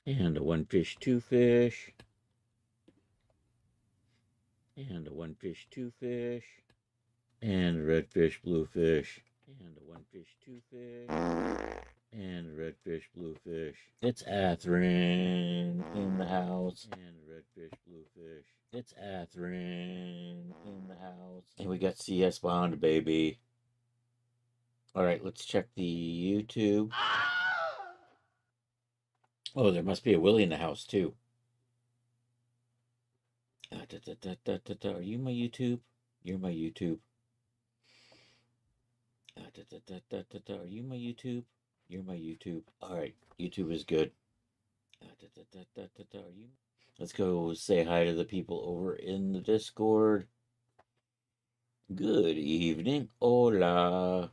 And a one fish, two fish. And a one fish, two fish. And a red fish, blue fish. And a one fish, two fish. And a red fish, blue fish. It's Atherin in the house. And a red fish, blue fish. It's Atherin in the house. And we got CS Bond, baby. All right, let's check the YouTube. Oh, there must be a Willie in the house, too. Are you my YouTube? You're my YouTube. Are you my YouTube? You're my YouTube. All right, YouTube is good. Are you? Let's go say hi to the people over in the Discord. Good evening. Hola.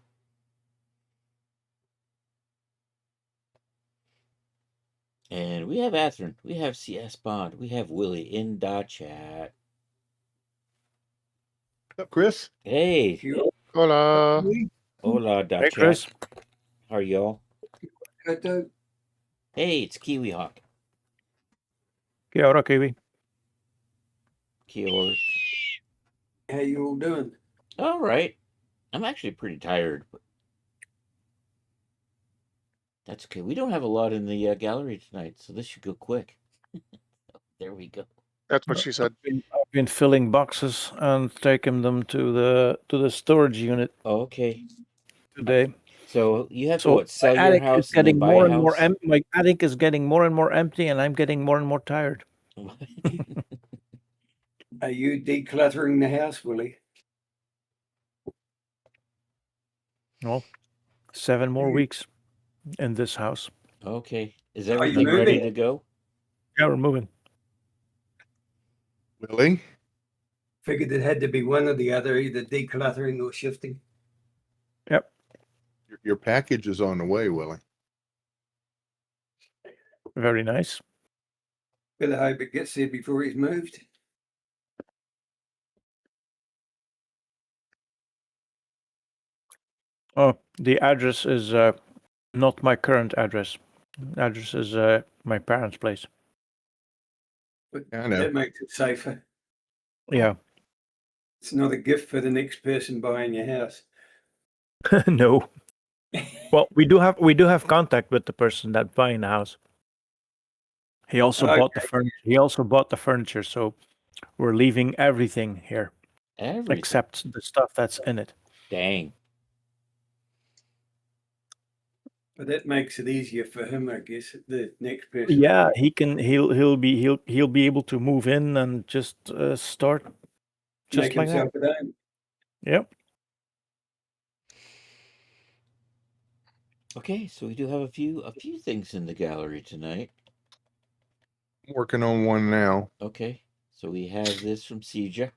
And we have Atherin. We have CS Bond. We have Willie in the chat. What's up, Chris? Hey. Hola. Hola, da Hey, chat. Chris. How are y'all? Good. Hey, it's Kiwi Hawk. Kia ora, Kiwi. Kia ora. How you all doing? All right. I'm actually pretty tired, but that's okay. We don't have a lot in the gallery tonight, so this should go quick. There we go. That's what she said. I've been filling boxes and taking them to the storage unit Okay. today. So you have to So what, sell my your attic house is and then getting buy more a and more house? empty. My attic is getting more and more empty, and I'm getting more and more tired. Are you decluttering the house, Willie? No, 7 more weeks in this house. Okay. Is Are you everything ready moving? to go? Yeah, we're moving. Willie? Figured it had to be one or the other, either decluttering or shifting. Yep. Your package is on the way, Willie. Very nice. Better hope it gets there before he's moved. Oh, the address is not my current address. The address is my parents' place. But I know. that makes it safer. Yeah. It's not a gift for the next person buying your house. No. Well, we do have contact with the person that's buying the house. He also bought the furniture. He also bought the furniture, so we're leaving everything here Everything. except the stuff that's in it. Dang. But that makes it easier for him, I guess, the next person. Yeah, he'll be able to move in and just start just Make like that. himself at home. Yep. Okay, so we do have a few things in the gallery tonight. I'm working on one now. Okay, so we have this from Sieja.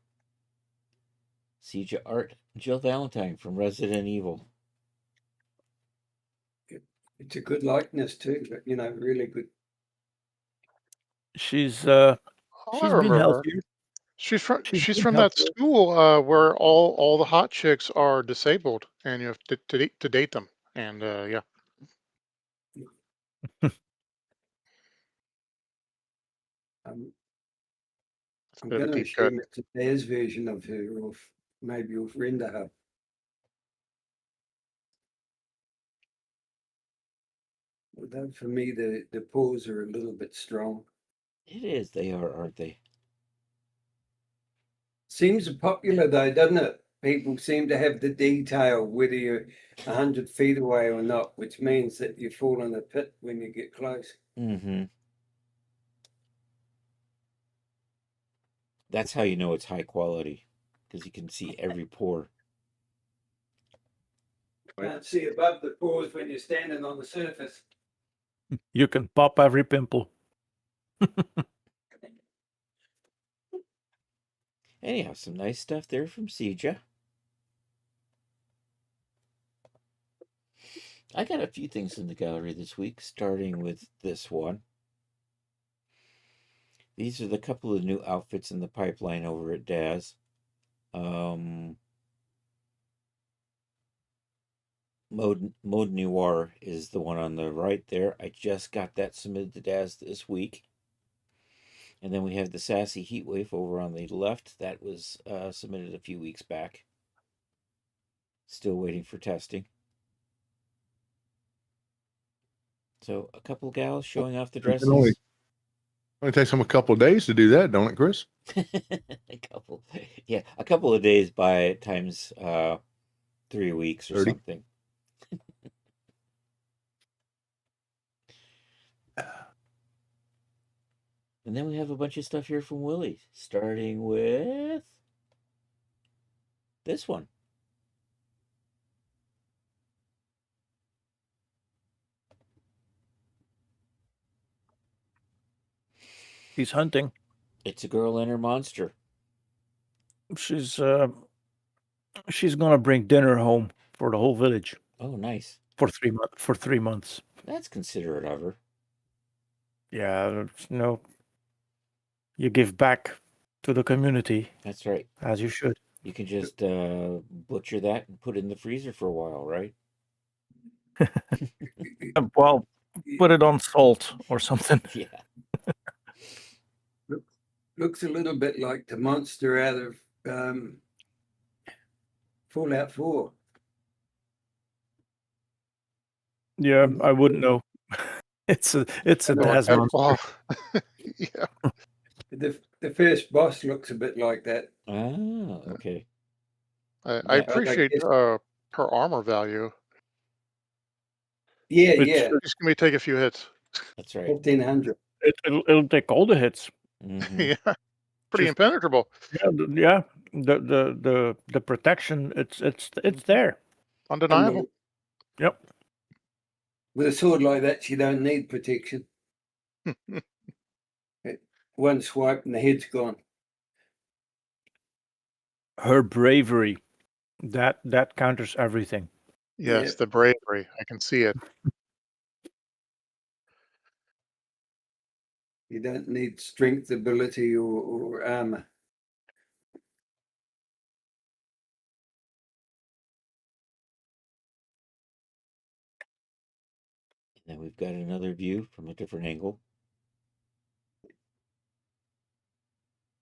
Sieja art. Jill Valentine from Resident Evil. It's a good likeness too, but really good. She's Oh, she's I been remember her. healthier. She's been from that healthier. school where all the hot chicks are disabled, and you have to date them. And yeah, I'm going to assume it's a Bears version of her, or maybe a friend of her. Although for me, the paws are a little bit strong. It is. They are, aren't they? Seems popular though, doesn't it? People seem to have the detail whether you're 100 feet away or not, which means that you fall in a pit when you get close. Mm-hmm. That's how you know it's high quality, because you can see every pore. Can't see above the pores when you're standing on the surface. You can pop every pimple. Anyhow, some nice stuff there from Sieja. I got a few things in the gallery this week, starting with this one. These are the couple of new outfits in the pipeline over at Daz. Mode Noir is the one on the right there. I just got that submitted to Daz this week. And then we have the Sassy Heatwave over on the left. That was submitted a few weeks back. Still waiting for testing. So a couple gals showing off the dresses. Only takes them a couple of days to do that, don't it, Chris? a couple of days by times 3 weeks or 30. something. And then we have a bunch of stuff here from Willie, starting with this one. He's hunting. It's a girl and her monster. She's gonna bring dinner home for the whole village Oh, nice. for 3 months. That's considerate of her. Yeah, you give back to the community That's right. as you should. You can just butcher that and put it in the freezer for a while, right? Well, put it on salt or something. Yeah. Looks a little bit like the monster out of Fallout 4. Yeah, I wouldn't know. It's a Daz monster. Well, yeah. The first boss looks a bit like that. Ah, okay. I Yeah, appreciate guess- her armor value. Yeah, Which- yeah, Just let me take a few hits. That's right. 1500. It'll take all the hits. Mhm. Yeah, pretty Just- impenetrable. Yeah. The protection. It's there. Undeniable. Yep. With a sword like that, you don't need protection. One swipe and the head's gone. Her bravery. That counters everything. Yes, Yeah. the bravery. I can see it. You don't need strength, ability, or armor. And then we've got another view from a different angle.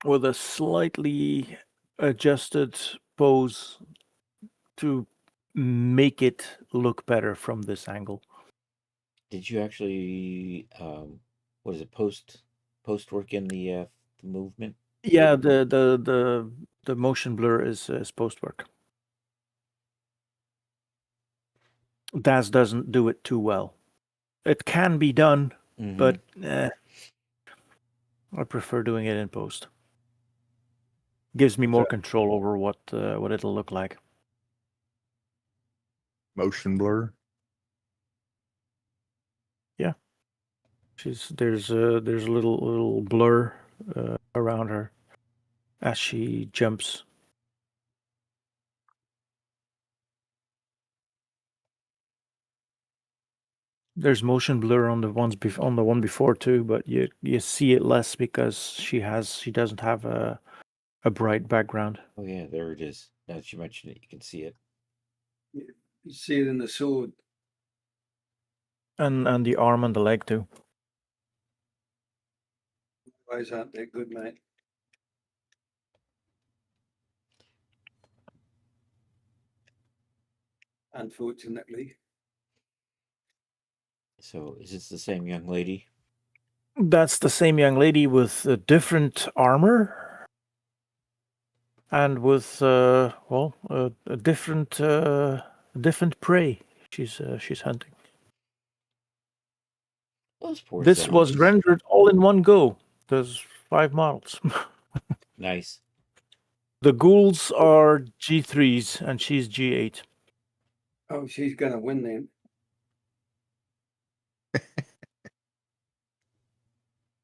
With a slightly adjusted pose to make it look better from this angle. Did you actually what is it, post work in the movement? Yeah, the motion blur is post work. Daz doesn't do it too well. It can be done, Mhm. but I prefer doing it in post. Gives me more control over what it'll look like. Motion blur. There's a little blur around her as she jumps. There's motion blur on the one before too, but you see it less because she doesn't have a bright background. Oh yeah, there it is. Now that you mentioned it, you can see it. You see it in the sword. And the arm and the leg too. Eyes aren't that good, mate. Unfortunately. So is this the same young lady? That's the same young lady with a different armor and with a different prey she's hunting. Those poor This was zombies. rendered all in one go. There's 5 models. Nice. The ghouls are G3s and she's G8. Oh, she's going to win then.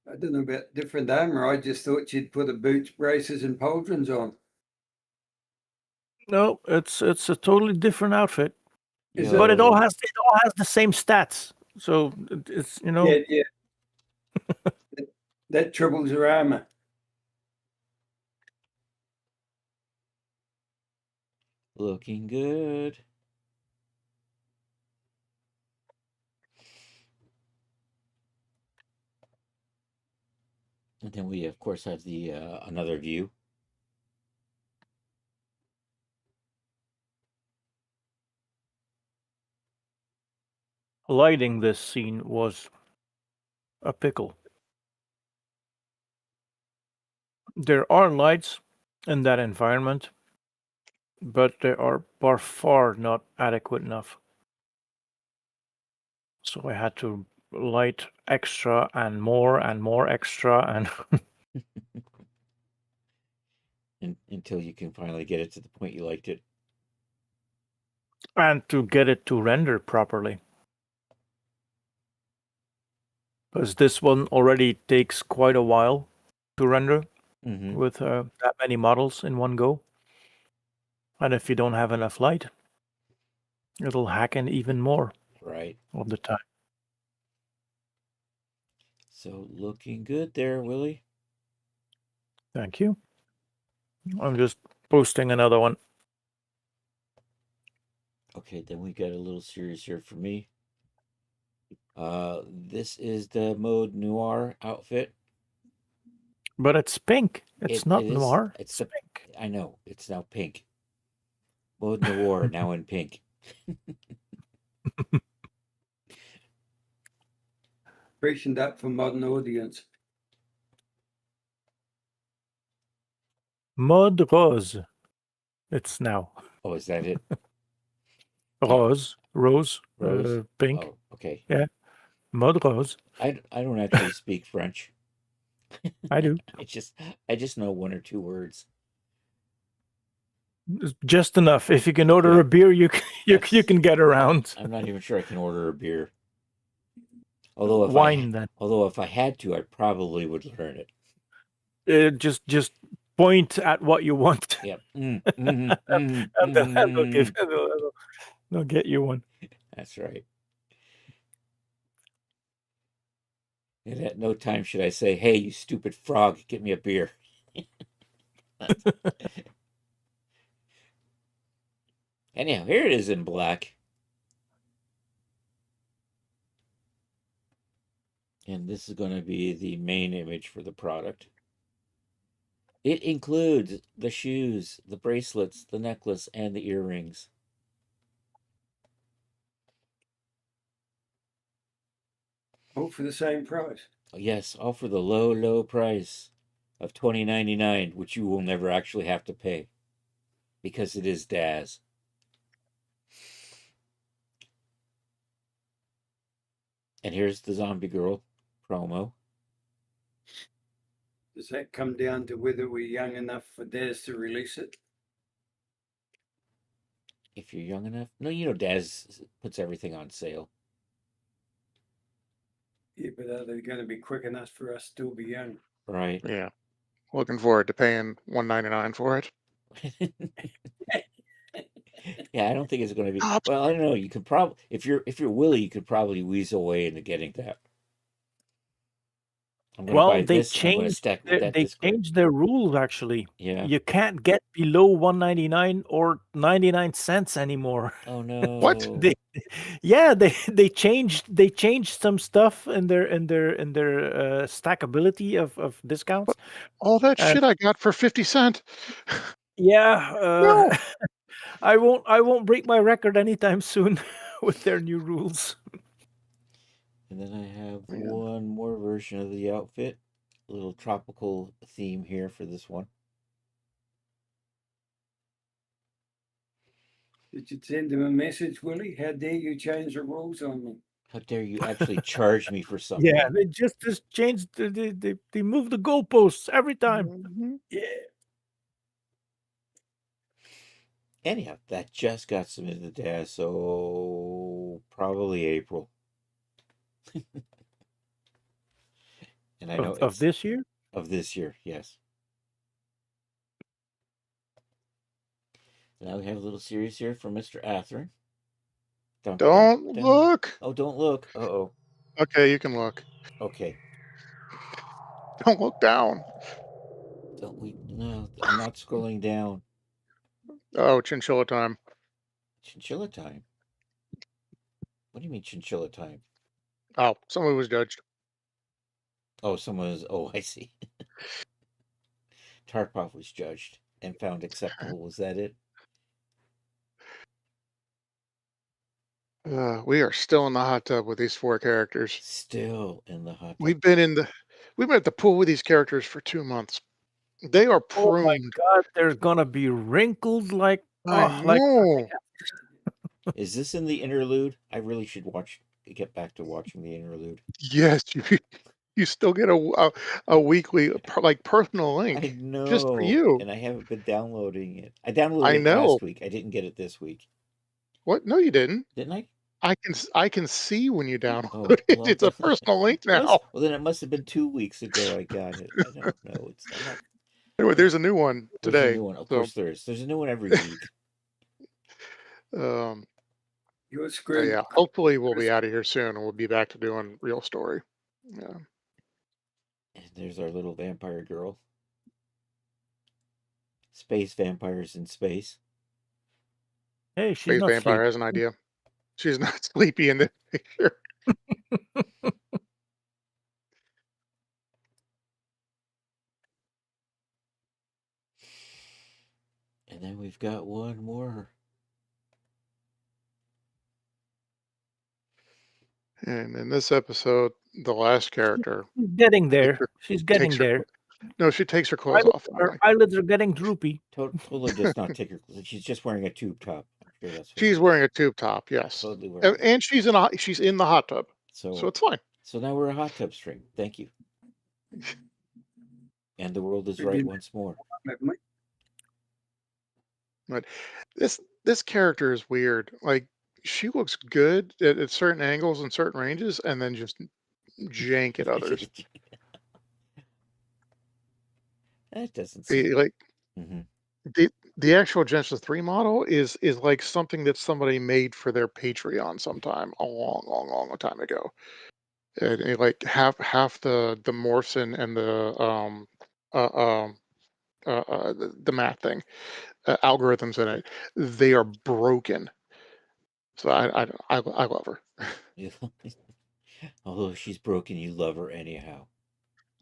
I don't know about different armor. I just thought she'd put the boots, braces, and pauldrons on. No, it's a totally different outfit, Is but it Yo, all has the same stats. So it's Yeah, yeah. That triples her armor. looking good. And then we, of course, have the another view. Lighting this scene was a pickle. There are lights in that environment, but they are by far not adequate enough. So I had to light extra and more extra and Until you can finally get it to the point you liked it. and to get it to render properly. Because this one already takes quite a while to render Mm-hmm. with that many models in one go. And if you don't have enough light, it'll hack in even more Right. of the time. So looking good there, Willie. Thank you. I'm just posting another one. Okay, then we got a little series here for me. This is the Mode Noir outfit. But it's pink. It's not it is- noir. it's It's the- pink. I know, it's now pink. Mode Noir now in pink. Freshened up for modern audience. Mode rose. It's now. Oh, is that it? Rose. Rose. Rose? Pink. Oh, okay. Mode rose. I don't actually speak French. I do. I just know one or two words. Just enough. If you can order Yeah. a beer, you you That's- can get around. I'm not even sure I can order a beer. Although if Wine then. if I had to, I probably would learn it. Just point at what you want, Yep. and then they'll get you one. That's right. And at no time should I say, "Hey, you stupid frog, get me a beer." Anyhow, here it is in black. And this is going to be the main image for the product. It includes the shoes, the bracelets, the necklace, and the earrings. All for the same price. Yes, all for the low, low price of $20.99, which you will never actually have to pay because it is Daz. And here's the Zombie Girl promo. Does that come down to whether we're young enough for Daz to release it? If you're young enough. No, you know Daz puts everything on sale. Yeah, but are they going to be quick enough for us to still be young? Right. Yeah. Looking forward to paying $1.99 for it. Yeah, I don't think it's going to be. Stop. Well, I don't know. You could probably, if you're Willie, you could probably weasel away into getting that. I'm gonna Well, buy they this, and I'm gonna changed. stack with that They Discord. changed their rules actually. Yeah. You can't get below 199 or 99 cents anymore. Oh no. They, yeah, they changed some stuff in their stackability of discounts. All that And- shit I got for 50 cents. Yeah, No. I won't break my record anytime soon with their new rules. And then I have Yeah. one more version of the outfit. A little tropical theme here for this one. Did you send him a message, Willie? How dare you change the rules on me? How dare you actually charge me for something? Yeah, they just changed. They moved the goalposts every time. Mhm. Yeah. Anyhow, that just got submitted to Daz, so probably April. And I know Of it's- this year. of this year, yes. Now we have a little series here from Mr. Atherin. Dun, dun, Don't dun. look. Oh, don't look. Uh-oh. Okay, you can look. Okay. Don't look down. Don't we? No, I'm not scrolling down. Oh, chinchilla time. Chinchilla time. What do you mean chinchilla time? Oh, somebody was judged. Oh, someone is. Oh, I see. Tarkov was judged and found acceptable. Was that it? We are still in the hot tub with these 4 characters. Still in the hot tub. We've been at the pool with these characters for 2 months. They are Oh my pruned. god, there's gonna be wrinkled like I like know. Is this in the interlude? I really should get back to watching the interlude. Yes, you still get a weekly like personal I link know. just for you. And I haven't been downloading it. I downloaded I it know. last week. I didn't get it this week. What? No, you didn't. Didn't I? I can see when you download Oh, it. well, It's a personal link now. Well, then it must have been 2 weeks ago I got it. I don't know. I'm not, Anyway, there's a new one there's a today. new one. Of so- course there is. There's a new one every week. You're So screwed. yeah, hopefully we'll be out of here soon and we'll be back to doing real story. Yeah. And there's our little vampire girl. Space vampires in space. hey, she's Space not Vampire sleeping. has an idea. She's not sleepy in this picture. And then we've got one more. And in this episode, the last character, She's getting there. She's getting takes her there. no, she takes her clothes off. Her eyelids are getting droopy. Totally does not take her. She's just wearing a tube top. I'm sure that's what She's wearing a tube top, yes, totally wearing. and she's in the hot tub, So so it's fine. So now we're a hot tub stream. Thank you. And the world is right once more. This character is weird. Like she looks good at certain angles and certain ranges, and then just jank at others. That doesn't seem Like Mhm. the actual Genesis 3 model is like something that somebody made for their Patreon sometime a long time ago. And like half the morphs and the math thing algorithms in it, they are broken. So I love her. Although she's broken, you love her anyhow.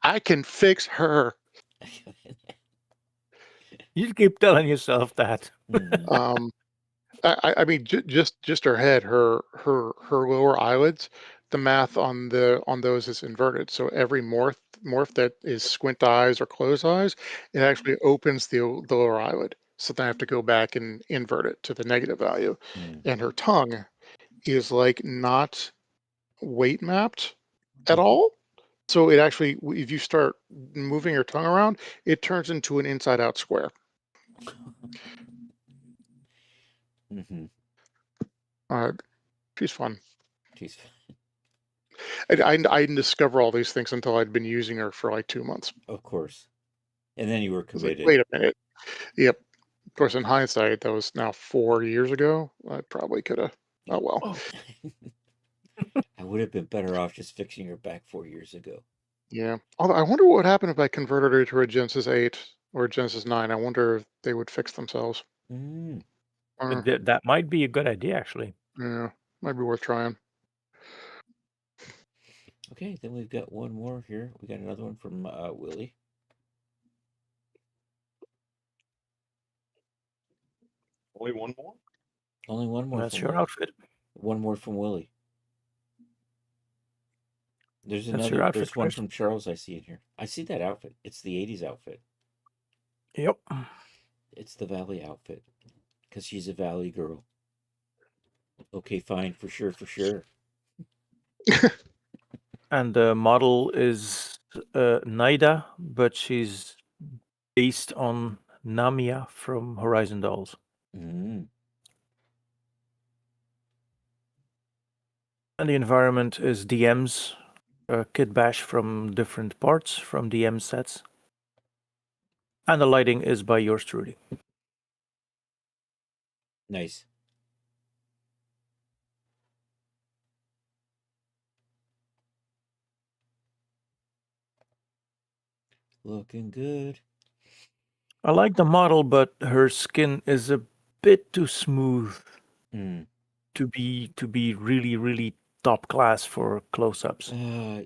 I can fix her. You keep telling yourself that. Mhm. I mean, just her head, her lower eyelids. The math on those is inverted. So every morph that is squint eyes or closed eyes, it actually opens the lower eyelid. So then I have to go back and invert it to the negative value. Mm. And her tongue is like not weight mapped at all. So it actually, if you start moving your tongue around, it turns into an inside out square. Mhm. She's fun. She's I didn't discover all these things until I'd been using her for like 2 months. of course. And then you were I was like, committed. wait a minute. Yep. Of course, in hindsight, that was now 4 years ago. I probably could have. Oh well. I would have been better off just fixing her back 4 years ago. Yeah. Although I wonder what would happen if I converted her to a Genesis 8 or a Genesis 9. I wonder if they would fix themselves. Mm. That might be a good idea, actually. Yeah, might be worth trying. Okay, then we've got one more here. We got another one from Willie. Only one more? Only one more. That's from your Willie. outfit. One more from Willie. There's That's another. your outfit, There's one Chris. from Charles. I see in here. I see that outfit. It's the '80s outfit. Yep. It's the Valley outfit, because she's a Valley girl. Okay, fine, for sure, for sure. And the model is Naida, but she's based on Namia from Horizon Dolls. Mm. And the environment is DM's Kid Bash from different parts from DM sets. And the lighting is by yours truly. Nice. Looking good. I like the model, but her skin is a bit too smooth Mm. to be really, really top class for close-ups.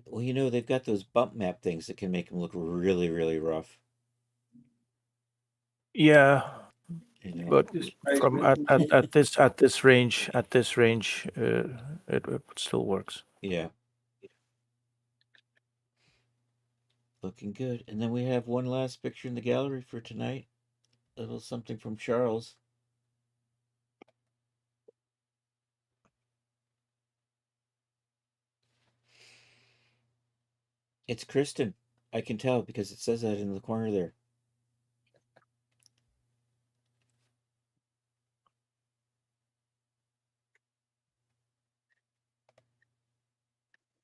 Well, you know, they've got those bump map things that can make them look really, really rough. Yeah, You know? but Just from basement. at this range, it still works. Yeah. Looking good. And then we have one last picture in the gallery for tonight. A little something from Charles. It's Kristen. I can tell because it says that in the corner there.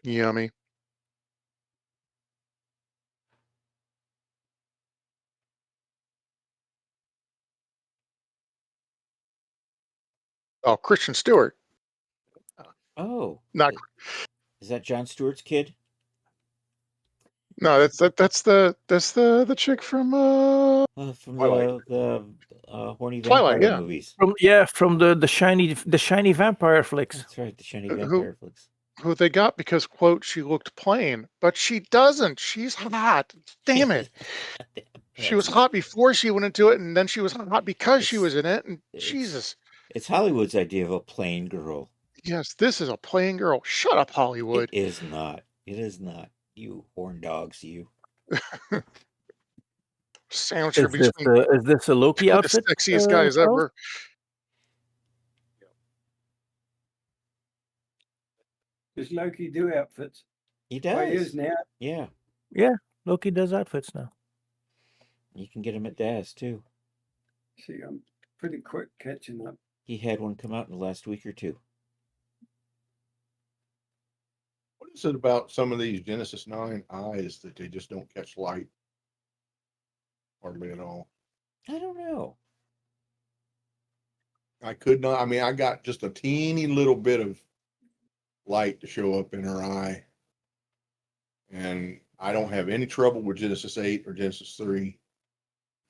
Yummy. Oh, Christian Stewart. Oh. Not Is that John Stewart's kid? no, that's the chick from From Twilight. the horny Twilight, vampire yeah. movies. From the shiny vampire flicks. That's right, the shiny Who- vampire flicks. who they got because quote she looked plain, but she doesn't. She's hot. Damn it. She was That's- hot before she went into it, and then she was hot because she It's- was in it. And it's- Jesus, It's Hollywood's idea of a plain girl. yes, this is a plain girl. Shut up, Hollywood. It is not. It is not. You horn dogs, you. Sandwich her between Is this a Loki two of outfit? the sexiest guys Charles? ever. Does Loki do outfits? He Oh, he does. is now. Yeah. Loki does outfits now. You can get him at Daz too. See, I'm pretty quick catching up. He had one come out in the last week or two. What is it about some of these Genesis 9 eyes that they just don't catch light hardly at all? I don't know. I could not. I mean, I got just a teeny little bit of light to show up in her eye, and I don't have any trouble with Genesis 8 or Genesis 3.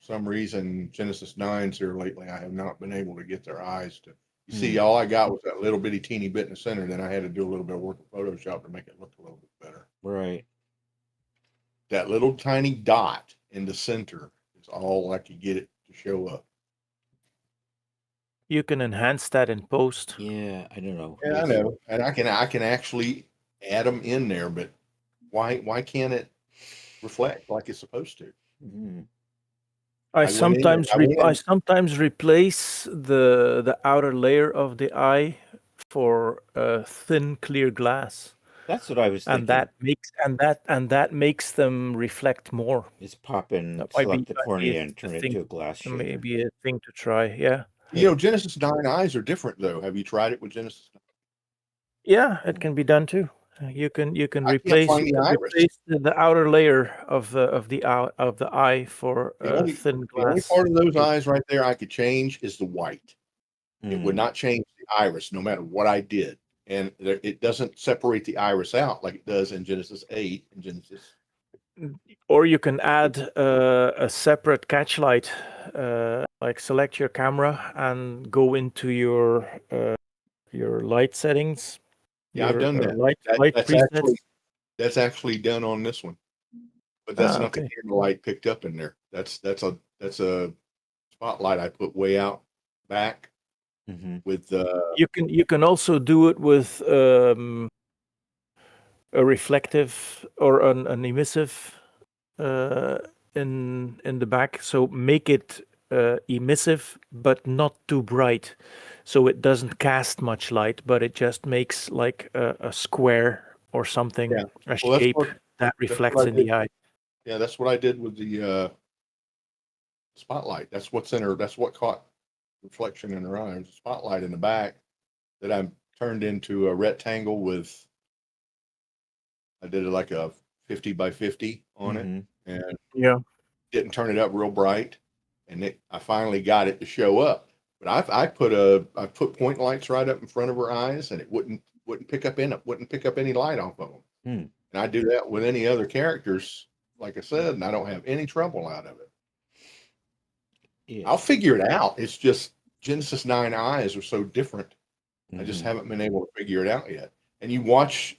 For some reason, Genesis 9s here lately, I have not been able to get their eyes to. You see, all I got was that little bitty teeny bit in the center. Then I had to do a little bit of work in Photoshop to make it look a little bit better. Right. That little tiny dot in the center is all I could get it to show up. You can enhance that in post. Yeah, I don't know. Yeah, I know, and I can actually add them in there, but why can't it reflect like it's supposed to? Mhm. I went in sometimes there- I went I in- sometimes replace the outer layer of the eye for thin clear glass, That's what I was thinking. and that makes them reflect more. Is pop in, That might be- select the might be cornea a and turn it thing- to a glass shader. Maybe a thing to try. Yeah, You know, Genesis 9 eyes are different though. Have you tried it with Genesis? yeah, it can be done too. You can I can't replace, find the iris. the outer layer of the eye for The only- thin The only glass. part of those eyes right there I could change is the white. It would Mm. not change the iris no matter what I did. And it doesn't separate the iris out like it does in Genesis 8 and Genesis. Or you can add a separate catch light, like select your camera and go into your light settings. Yeah, I've your, done that. Light presets. That's actually done on this one. But that's not okay. the camera light picked up in there. That's a spotlight I put way out back Mhm. with You can also do it with a reflective or an emissive in the back. So make it emissive, but not too bright, so it doesn't cast much light, but it just makes like a square or something, Yeah. a Well, that's shape what- that what reflects I in the did. eye. yeah, that's what I did with the spotlight. That's what's in her. That's what caught reflection in her eye. There's a spotlight in the back that I turned into a rectangle with. I did it like a 50 by 50 on it, Mhm. and Yeah. didn't turn it up real bright, and I finally got it to show up. But I put point lights right up in front of her eyes, and it wouldn't pick up any light off of them. Hmm. And I do that with any other characters, like I said, and I don't have any trouble out of it. Yeah. I'll figure it out. It's just Genesis 9 eyes are so different. I just Mhm. haven't been able to figure it out yet. and you watch,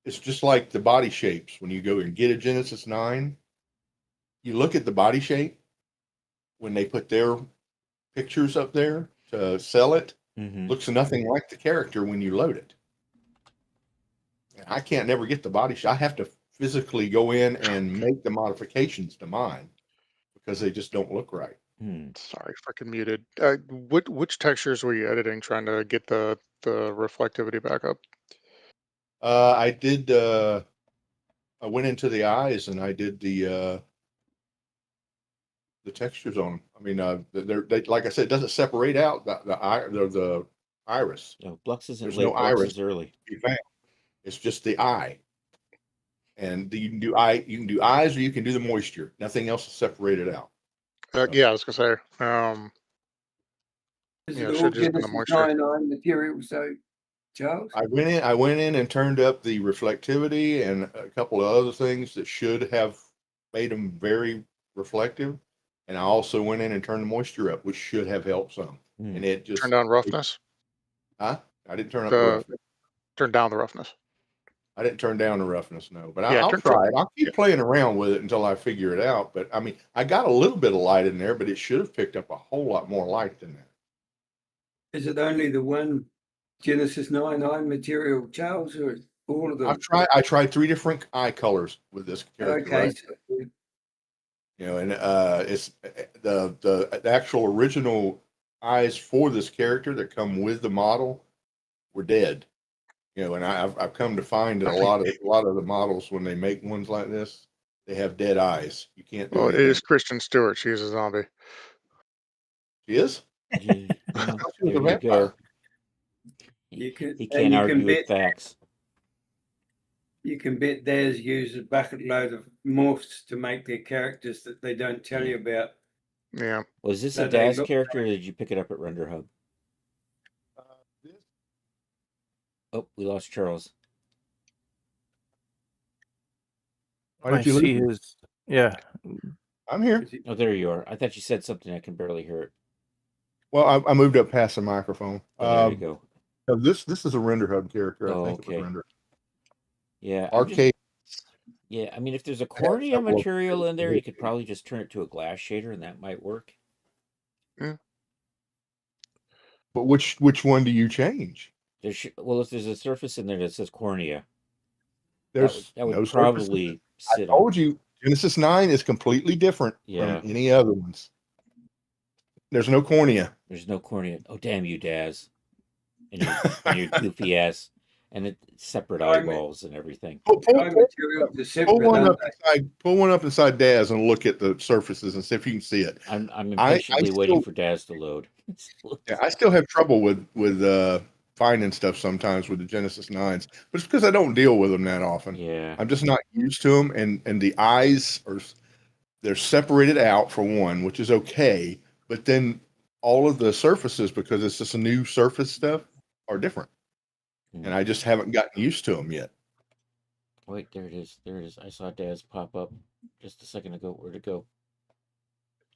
it's just like the body shapes. When you go and get a Genesis 9, you look at the body shape when they put their pictures up there to sell it, Mm-hmm. looks nothing like the character when you load it. And I can't never get the body shape. I have to physically go in and make the modifications to mine because they just don't look right. Hmm. Sorry, freaking muted. Which textures were you editing, trying to get the reflectivity back up? I did. I went into the eyes and I did the textures on them. I mean, they, like I said, it doesn't separate out the iris. No, Blux isn't There's late. no Blux iris is early. to be found. It's just the eye. And you can do eye, you can do eyes, or you can do the moisture. Nothing else is separated out. Yeah, I was gonna say. Is Yeah, it it all should just been the Genesis moisture. 99 material? So, Charles? I went in and turned up the reflectivity and a couple of other things that should have made them very reflective. And I also went in and turned the moisture up, which should have helped some. Hmm. And it just Turn down roughness. I didn't turn up the The roughness. turn down the roughness. I didn't turn down the roughness, no. But Yeah, I'll turn- try it. I'll keep yeah. playing around with it until I figure it out. But I mean, I got a little bit of light in there, but it should have picked up a whole lot more light than that. Is it only the one Genesis 99 material, Charles, or all of them? I tried 3 different eye colors with this character. Okay, Right? so You know, and it's the actual original eyes for this character that come with the model were dead. You know, and I've come to find that a lot of the models, when they make ones like this, they have dead eyes. You can't do Well, it anything. is Kristen Stewart. She's a zombie. She is? Yeah, well, She was there a you go. vampire. you can, He and can't you argue can with bet facts. you can bet Daz used a bucket load of morphs to make their characters that they don't tell you about. Yeah. Was this So a they Daz look- character, or did you pick it up at Render Hub? Oh, we lost Charles. Why I did you see lose me? his. Yeah. I'm here. Oh, there you are. I thought you said something. I can barely hear it. Well, I moved up past the microphone. Oh, there you go. So this is a Render Hub character. Oh, I think it okay. was Render. Yeah. I'm just- Arcade. yeah, I mean, if there's a have cornea several- material in there, you could probably just turn it to a glass shader, and that might work. But which one do you change? Well, if there's a surface in there that says cornea, There's that would no surface. probably I sit on. told you, Genesis 9 is completely different Yeah. from any other ones. There's no cornea. There's no cornea. Oh, damn you, Daz. And your goofy ass. And it's separate I mean- eyeballs and everything. Pull Dye materials are separate, aren't they? pull one up inside Daz and look at the surfaces and see if you can see it. I'm I impatiently waiting still- for Daz to load. Yeah, I still have trouble with finding stuff sometimes with the Genesis 9s, but it's because I don't deal with them that often. Yeah. I'm just not used to them, and the eyes they're separated out for one, which is okay, but then all of the surfaces, because it's just a new surface stuff, are different, and I just haven't gotten used to them yet. Wait, there it is. There it is. I saw Daz pop up just a second ago. Where'd it go?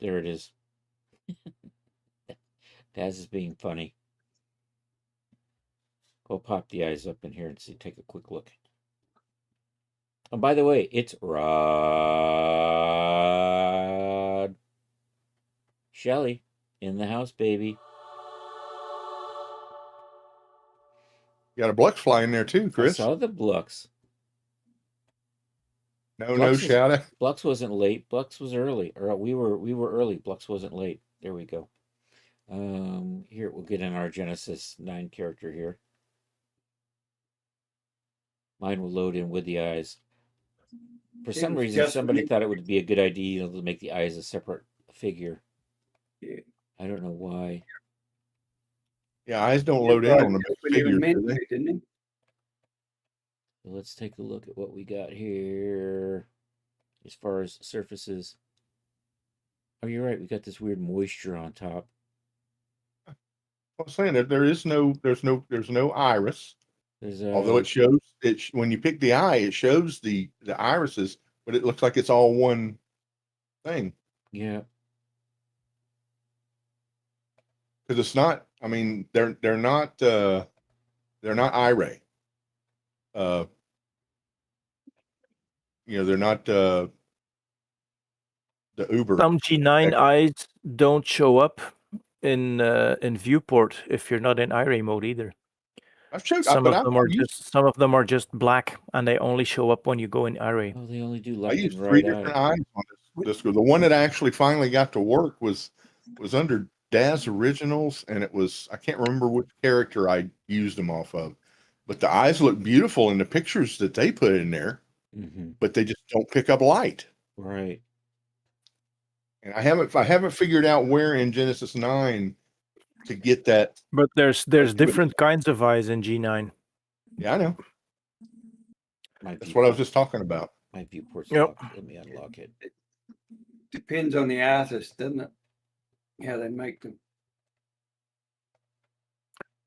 There it is. Daz is being funny. Go pop the eyes up in here and see. Take a quick look. And by the way, it's Rod Shelley in the house, baby. You got a Blux fly in there too, Chris. I saw the Blux. No Blux is- shout out. Blux wasn't late. Blux was early. Or we were early. Blux wasn't late. There we go. Here we'll get in our Genesis 9 character here. Mine will load in with the eyes. For some was reason, just somebody me. thought it would be a good idea to make the eyes a separate figure. Yeah. I don't know why. Yeah, eyes don't load in on the big When he was figures, meant do they? to, didn't he? So let's take a look at what we got here as far as surfaces. Oh, you're right. We got this weird moisture on top. I'm saying that there's no iris. There's Although it shows when you pick the eye, it shows the irises, but it looks like it's all one thing yeah. because it's not. I mean, they're not eye ray. uh, they're not the Uber. Some G9 eyes don't show up in viewport if you're not in iRay mode either. I've showed, Some but of I've them are used, just black, and they only show up when you go in iRay. Oh, they only do I left used and 3 right different eye. eyes on this. The one that I actually finally got to work was under Daz Originals, and it was, I can't remember which character I used them off of, but the eyes look beautiful in the pictures that they put in there, but they just don't pick up light. Right. And I haven't figured out where in Genesis 9 to get that. But there's different kinds of eyes in G9. Yeah, I know. My That's what I was just talking about. My viewport's Yep. locked. Let me unlock it. Depends on the artist, doesn't it? How they make them.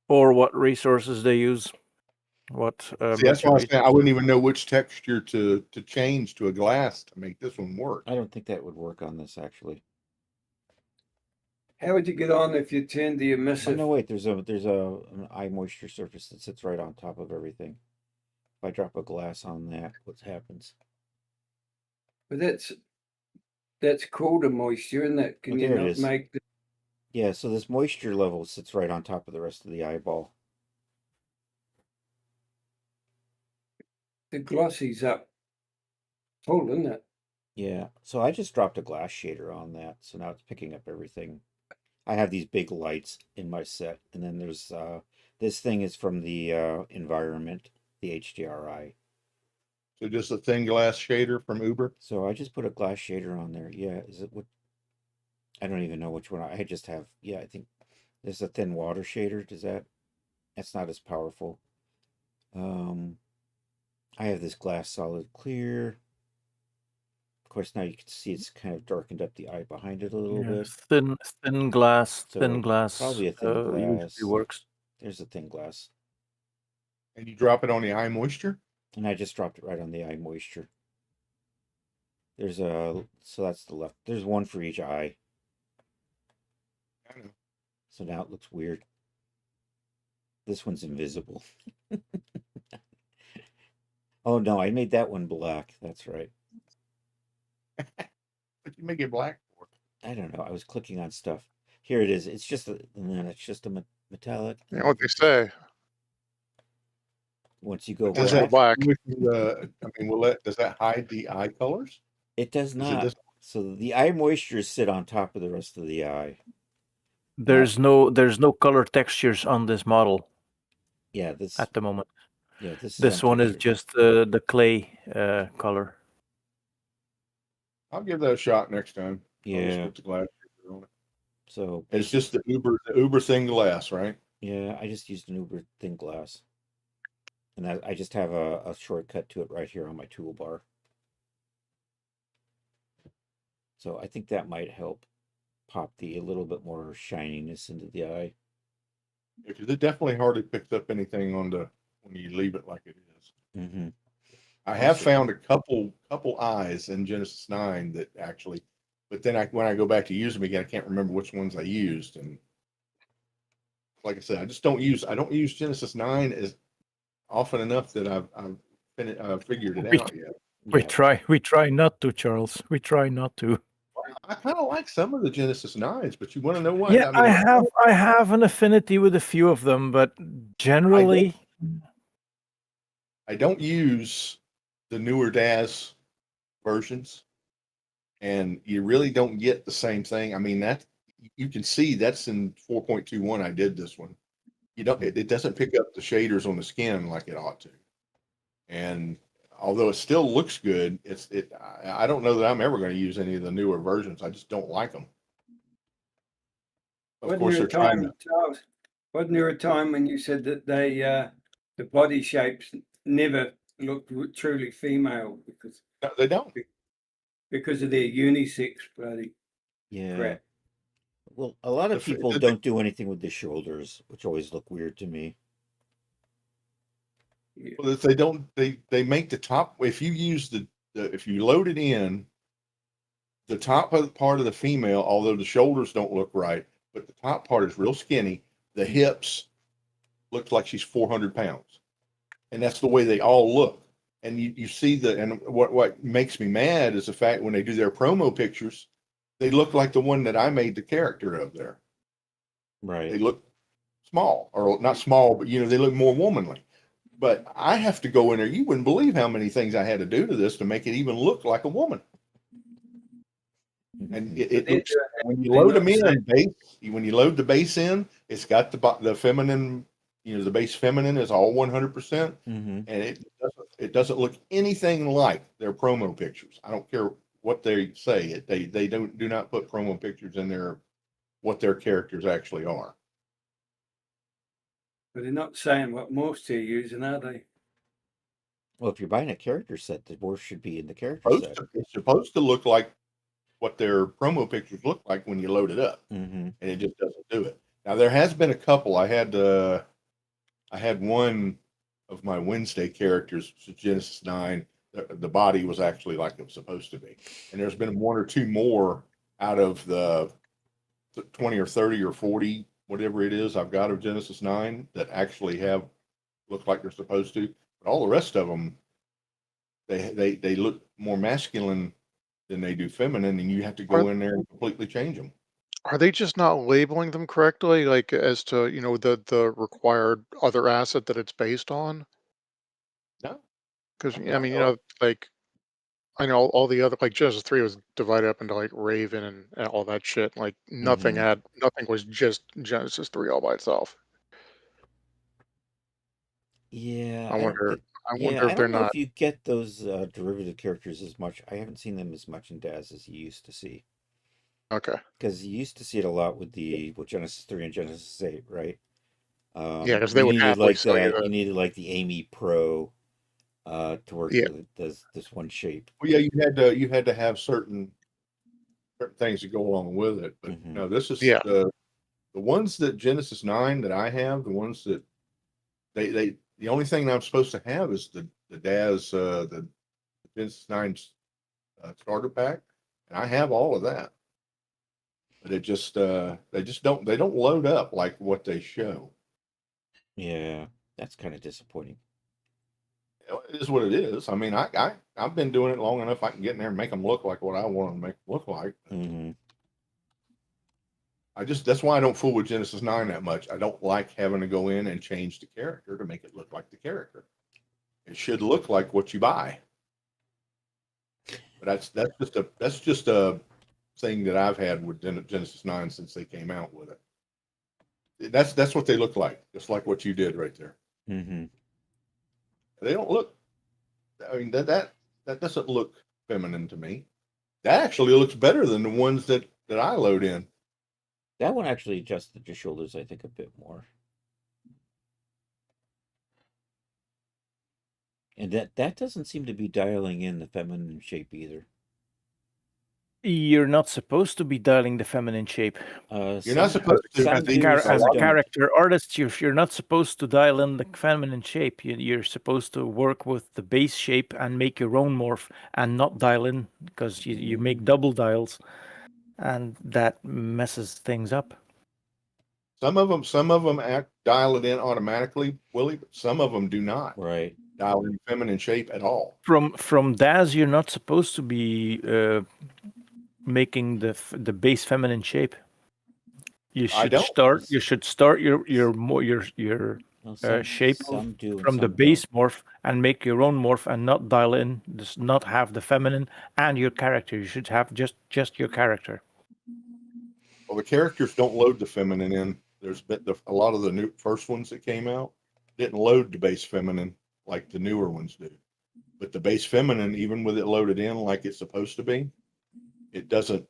Or what resources they use. What See, that's why I was materials. saying I wouldn't even know which texture to change to a glass to make this one work. I don't think that would work on this actually. How would you get on if you turned the Oh, emissive? no, wait. There's an eye moisture surface that sits right on top of everything. If I drop a glass on that, what happens? But that's called a moisture, isn't it? Can Oh, you there it not is. make Yeah, so this moisture level sits right on top of the rest of the eyeball. the glossy's up full, isn't it? Yeah, so I just dropped a glass shader on that, so now it's picking up everything. I have these big lights in my set, and then there's this thing is from the environment, the HDRI. So just a thin glass shader from Uber. So I just put a glass shader on there. Yeah, is it what? I don't even know which one. I just have. Yeah, I think there's a thin water shader. Does that? That's not as powerful. I have this glass solid clear. Of course, now you can see it's kind of darkened up the eye behind it a little Yeah, bit. thin glass. So, Thin glass. probably a thin glass. Usually works. There's a thin glass. And you drop it on the eye moisture. And I just dropped it right on the eye moisture. There's so that's the left. There's one for each eye. I know. So now it looks weird. This one's invisible. Oh no, I made that one black. That's right. But you make it black for. I don't know. I was clicking on stuff. Here it is. It's just and then it's just a metallic. You know what they say. Once you go Does Go black, black. Does that hide the eye colors? it does Is it not. this- So the eye moistures sit on top of the rest of the eye. There's no color textures on this model Yeah, this. at the moment. Yeah, this. This one is just the clay color. I'll give that a shot next time. I'll just Yeah. put the glass shader on it. So It's just the Uber thin glass, right? yeah, I just used an Uber thin glass, and I just have a shortcut to it right here on my toolbar. So I think that might help pop a little bit more shininess into the eye. Because it definitely hardly picks up anything when you leave it like it is. Mm-hmm. I have Also- found a couple eyes in Genesis 9 that actually, but then when I go back to use them again, I can't remember which ones I used. And like I said, I don't use Genesis 9 as often enough that I've figured it out yet. We try not to, Charles. We try not to. I kind of like some of the Genesis 9s, but you want to know what? Yeah, I mean, I have an affinity with a few of them, but generally, I don't use the newer DAS versions, and you really don't get the same thing. I mean, that you can see that's in 4.21. I did this one. It doesn't pick up the shaders on the skin like it ought to. And although it still looks good, I don't know that I'm ever going to use any of the newer versions. I just don't like them. Of course, they're trying to. Charles, wasn't there a time when you said that the body shapes never looked truly female No, they don't. because of their unisex bloody Yeah. crap? Well, a lot of The f- people the- don't do anything with the shoulders, which always look weird to me. Yeah. Well, if they don't, they make the top. If you use if you load it in, the top part of the female, although the shoulders don't look right, but the top part is real skinny. The hips look like she's 400 pounds, and that's the way they all look. And you see and what makes me mad is the fact when they do their promo pictures, they look like the one that I made the character of there. They Right. look small, or not small, but they look more womanly. But I have to go in there. You wouldn't believe how many things I had to do to this to make it even look like a woman. And it They're looks, doing that, when you they're load not them in saying- base, when you load the base in, it's got the feminine, the base feminine is all 100%, Mm-hmm. and it doesn't look anything like their promo pictures. I don't care what they say. They do not put promo pictures in there what their characters actually are. But they're not saying what morphs they're using, are they? Well, if you're buying a character set, the morph should be in the character set. It's supposed to look like what their promo pictures look like when you load it up, Mm-hmm. and it just doesn't do it. Now there has been a couple. I had one of my Wednesday characters, Genesis 9. The body was actually like it was supposed to be, and there's been one or two more out of the 20 or 30 or 40, whatever it is, I've got of Genesis 9 that actually have look like they're supposed to. But all the rest of them, they look more masculine than they do feminine, and you have to go in there and completely change them. Are they just not labeling them correctly, like as to the required other asset that it's based on? No, Because I I mean, know. like I know all the other, like Genesis 3 was divided up into like Raven and all that shit. Like nothing Mhm. nothing was just Genesis 3 all by itself. Yeah, I I don't wonder think. I Yeah, wonder I if they're don't know not if you get those derivative characters as much. I haven't seen them as much in Daz as you used to see. okay. Because you used to see it a lot with Genesis 3 and Genesis 8, right? Yeah, because they You would needed happily like sell you that. You that. needed like the Amy Pro to work Yeah, with this one shape. Well, yeah, you had to have certain things to go along with it. But Mhm. no, this is yeah. the ones that Genesis 9 that I have, the ones that the only thing I'm supposed to have is the Daz the Genesis 9 starter pack, and I have all of that. But it just they don't load up like what they show. Yeah, that's kind of disappointing. It is what it is. I mean, I've been doing it long enough. I can get in there and make them look like what I want them to make them look like. Mm-hmm. That's why I don't fool with Genesis 9 that much. I don't like having to go in and change the character to make it look like the character. It should look like what you buy. But that's just a thing that I've had with Genesis 9 since they came out with it. That's what they look like, just like what you did right there. Mm-hmm. They don't look. I mean that doesn't look feminine to me. That actually looks better than the ones that I load in. That one actually adjusted your shoulders, I think, a bit more. And that doesn't seem to be dialing in the feminine shape either. You're not supposed to be dialing the feminine shape. You're not supposed to. Some I think do, As some a don't. character artist, you're not supposed to dial in the feminine shape. You're supposed to work with the base shape and make your own morph and not dial in, because you make double dials, and that messes things up. Some of them dial it in automatically, Willie, but some of them do not Right. dial in feminine shape at all. From Daz, you're not supposed to be making the base feminine shape. You I should don't. start. You should start your Well, shape some do and from the some base don't. morph and make your own morph and not dial in. Just not have the feminine and your character. You should have just your character. Well, the characters don't load the feminine in. There's been a lot of the new first ones that came out didn't load the base feminine like the newer ones do. But the base feminine, even with it loaded in like it's supposed to be, it doesn't.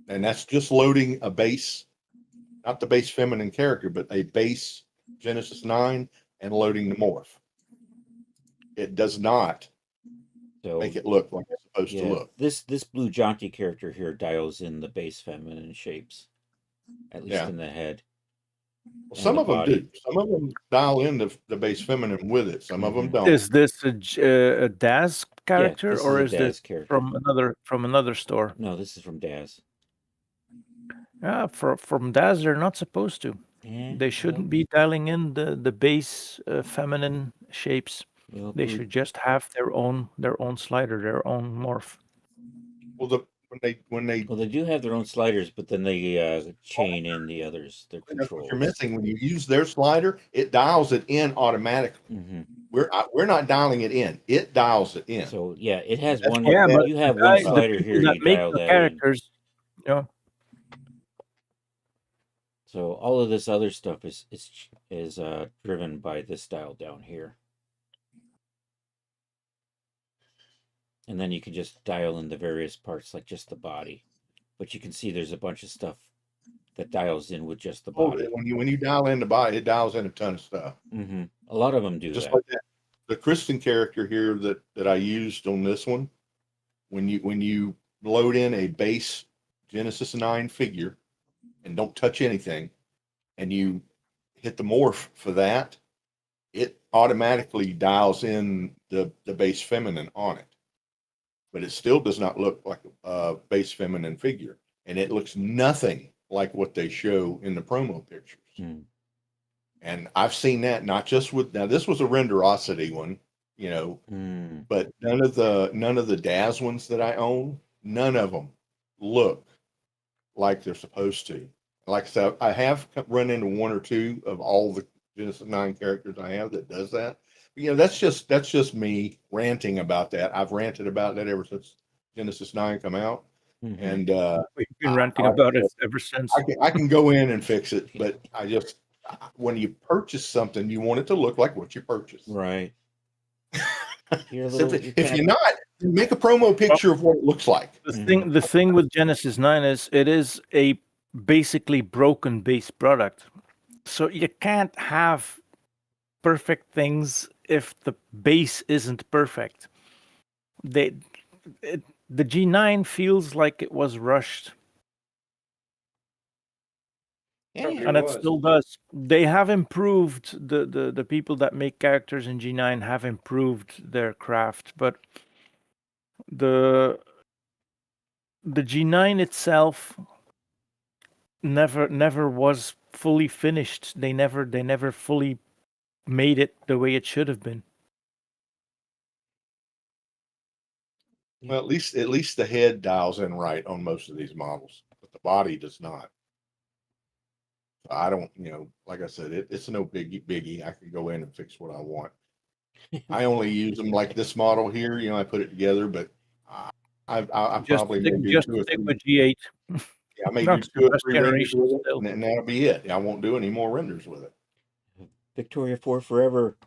And that's just loading a base, not the base feminine character, but a base Genesis 9 and loading the morph. It does not So make it look like it's supposed to yeah, look. this Blue Jaunty character here dials in the base feminine shapes, at least Yeah. in the head. Well, And some the of them body. do. Some of them dial in the base feminine with it. Some of them Mhm. don't. Is this a Daz character, this is or a is this Daz character. from another store? No, this is from Daz. From Daz, they're not supposed to. Yeah, They shouldn't be dialing in the base feminine shapes. Well, They blue- should just have their own slider, their own morph. Well, when they Well, they do have their own sliders, but then they chain in the others, their that's what controls. you're missing. When you use their slider, it dials it in automatically. Hmm. We're not dialing it in. It dials it in. So yeah, it has That's one. what Yeah, that- but You have the one guy- the slider people here. that You make dial the that in. characters, you know, So all of this other stuff is driven by this dial down here. And then you can just dial in the various parts, like just the body. But you can see there's a bunch of stuff that dials in with just the body. when you dial in the body, it dials in a ton of stuff. Hmm. A lot of them do Just that. like that. The Kristen character here that I used on this one, when you load in a base Genesis 9 figure and don't touch anything, and you hit the morph for that, it automatically dials in the base feminine on it. But it still does not look like a base feminine figure. And it looks nothing like what they show in the promo pictures. Hmm. And I've seen that not just with, now this was a Renderosity one, you know, Hmm. but none of the Daz ones that I own, none of them look like they're supposed to. Like I said, I have run into one or two of all the Genesis 9 characters I have that does that. But, you know, that's just me ranting about that. I've ranted about that ever since Genesis 9 come out. Mhm. And we've been I- ranting I- about it ever since. I can go in and fix it, but when you purchase something, you want it to look like what you purchased. Right. You're a So little, if you're not, then make a promo picture of what it looks like. The thing with Genesis 9 is it is a basically broken base product. So you can't have perfect things if the base isn't perfect. The G9 feels like it was rushed, yeah. and it still does. They have improved the people that make characters in G9 have improved their craft, but the G9 itself never was fully finished. They never fully made it the way it should have been. Well, at least the head dials in right on most of these models, but the body does not. I don't, you know, like I said, it's no biggie. I can go in and fix what I want. I only use them like this model here. You know, I put it together, but I probably may do just two or stick three. with G8. Yeah, I may do That's the 2 or best 3 renders generation with it, still. and that'll be it. I won't do any more renders with it. Victoria 4 forever.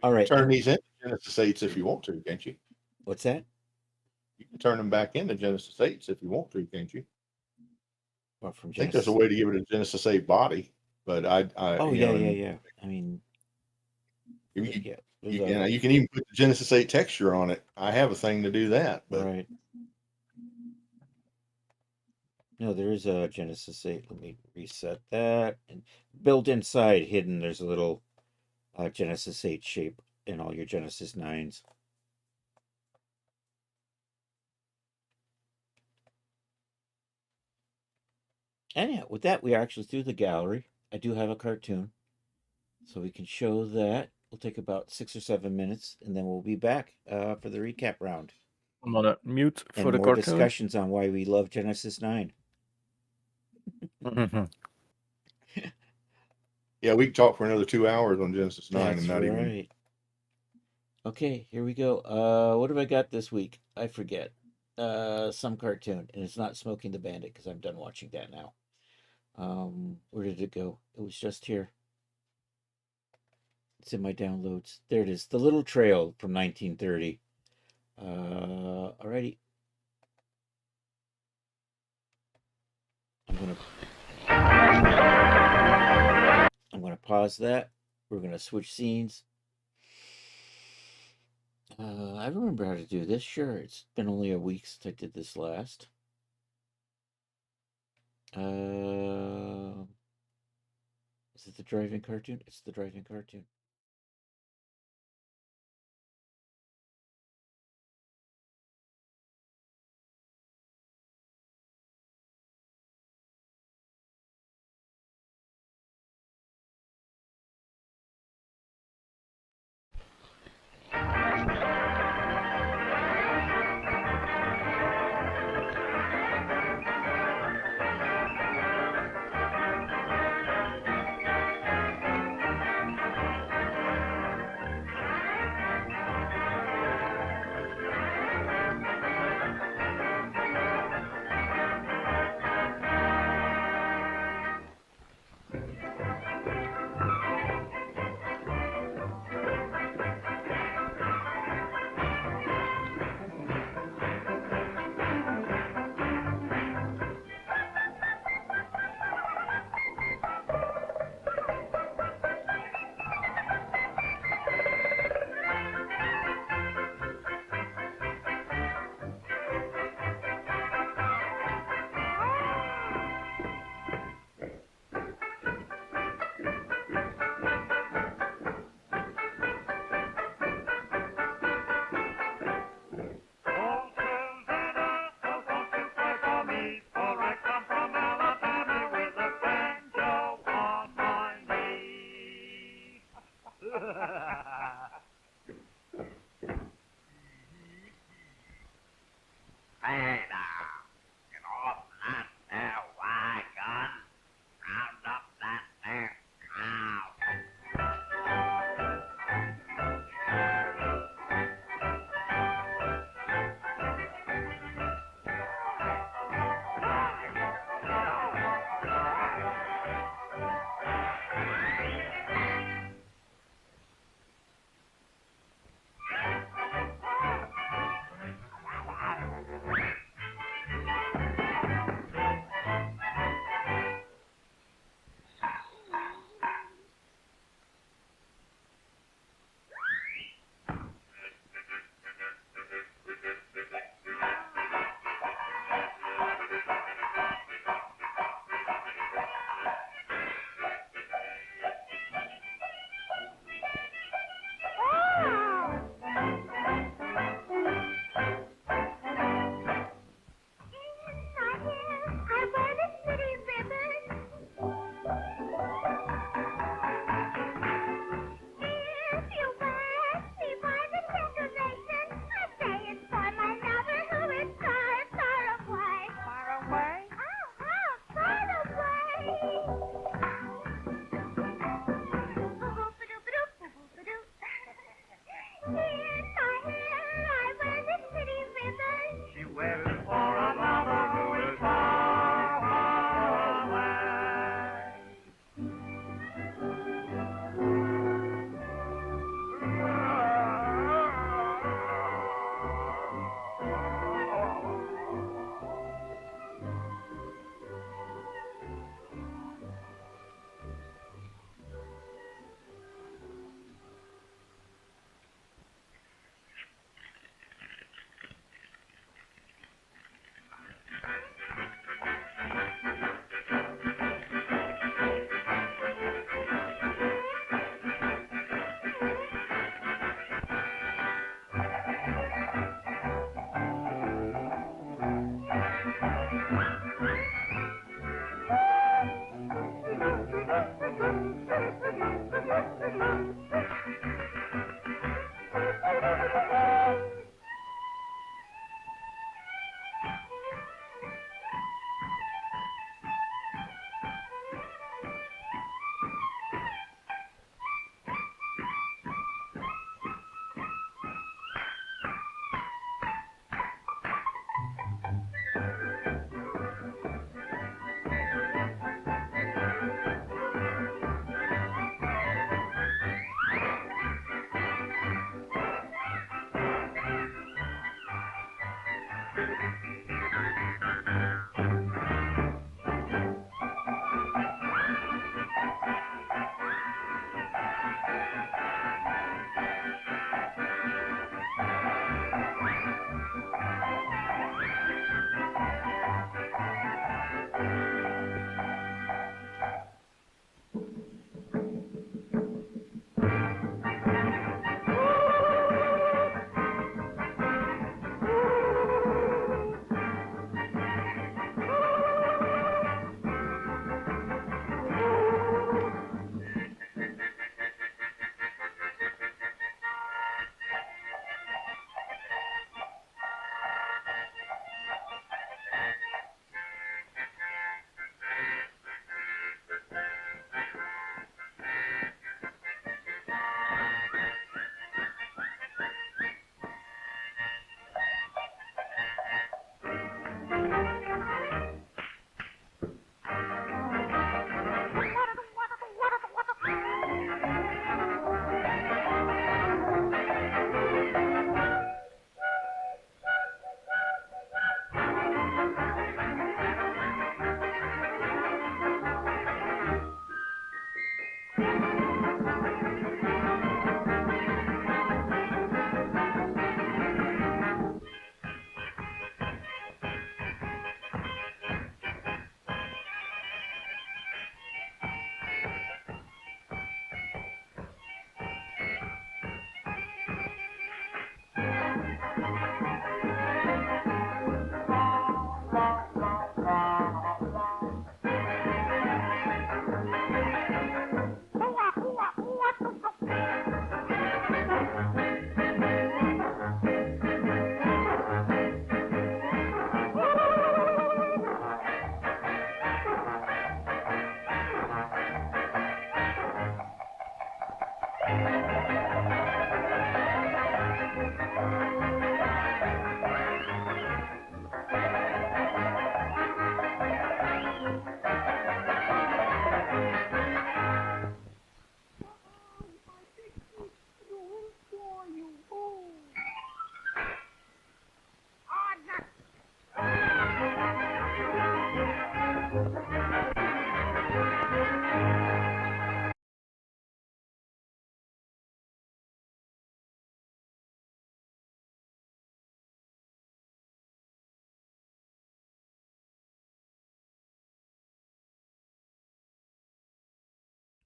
All right. Turn these into Genesis 8s if you want to, can't you? What's that? You can turn them back into Genesis 8s if you want to, can't you? Well, from I think there's a way to give it a Genesis 8 body, but Oh you yeah, know, yeah. I mean, You, yeah. you there's a- can you can even put the Genesis 8 texture on it. I have a thing to do that, but right. No, there is a Genesis 8. Let me reset that. And built inside, hidden, there's a little Genesis 8 shape in all your Genesis 9s. And yeah, with that, we are actually through the gallery. I do have a cartoon, so we can show that. We'll take about 6 or 7 minutes, and then we'll be back for the recap round. I'm gonna mute And for the more cartoon. discussions on why we love Genesis 9. Mhm. yeah, we can talk for another 2 hours on Genesis 9 That's and not even. right. Okay, here we go. What have I got this week? I forget. Some cartoon, and it's not Smoking the Bandit because I'm done watching that now. Where did it go? It was just here. It's in my downloads. There it is. The Little Trail from 1930. Alrighty. I'm gonna pause that. We're gonna switch scenes. I remember how to do this. Sure, it's been only a week since I did this last. Is it the driving cartoon? It's the driving cartoon.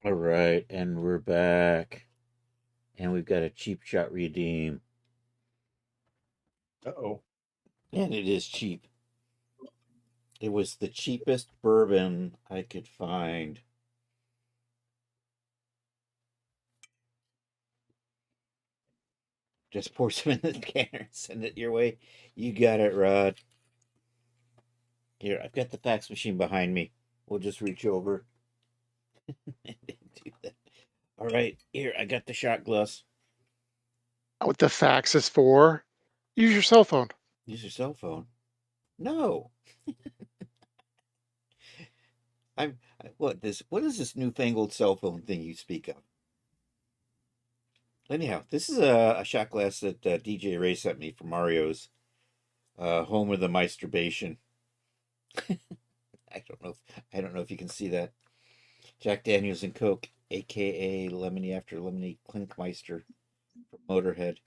All right, and we're back. And we've got a cheap shot redeem. Uh-oh. And it is cheap. It was the cheapest bourbon I could find. Just pour some in the canner and send it your way. You got it, Rod. Here, I've got the fax machine behind me. We'll just reach over and do that. All right, here, I got the shot glass. What the fax is for? Use your cell phone. Use your cell phone. No. What is this newfangled cell phone thing you speak of? Anyhow, this is a shot glass that DJ Ray sent me from Mario's home of the masturbation. I don't know if you can see that. Jack Daniels and Coke, aka Lemony After Lemony Klinkmeister from Motorhead.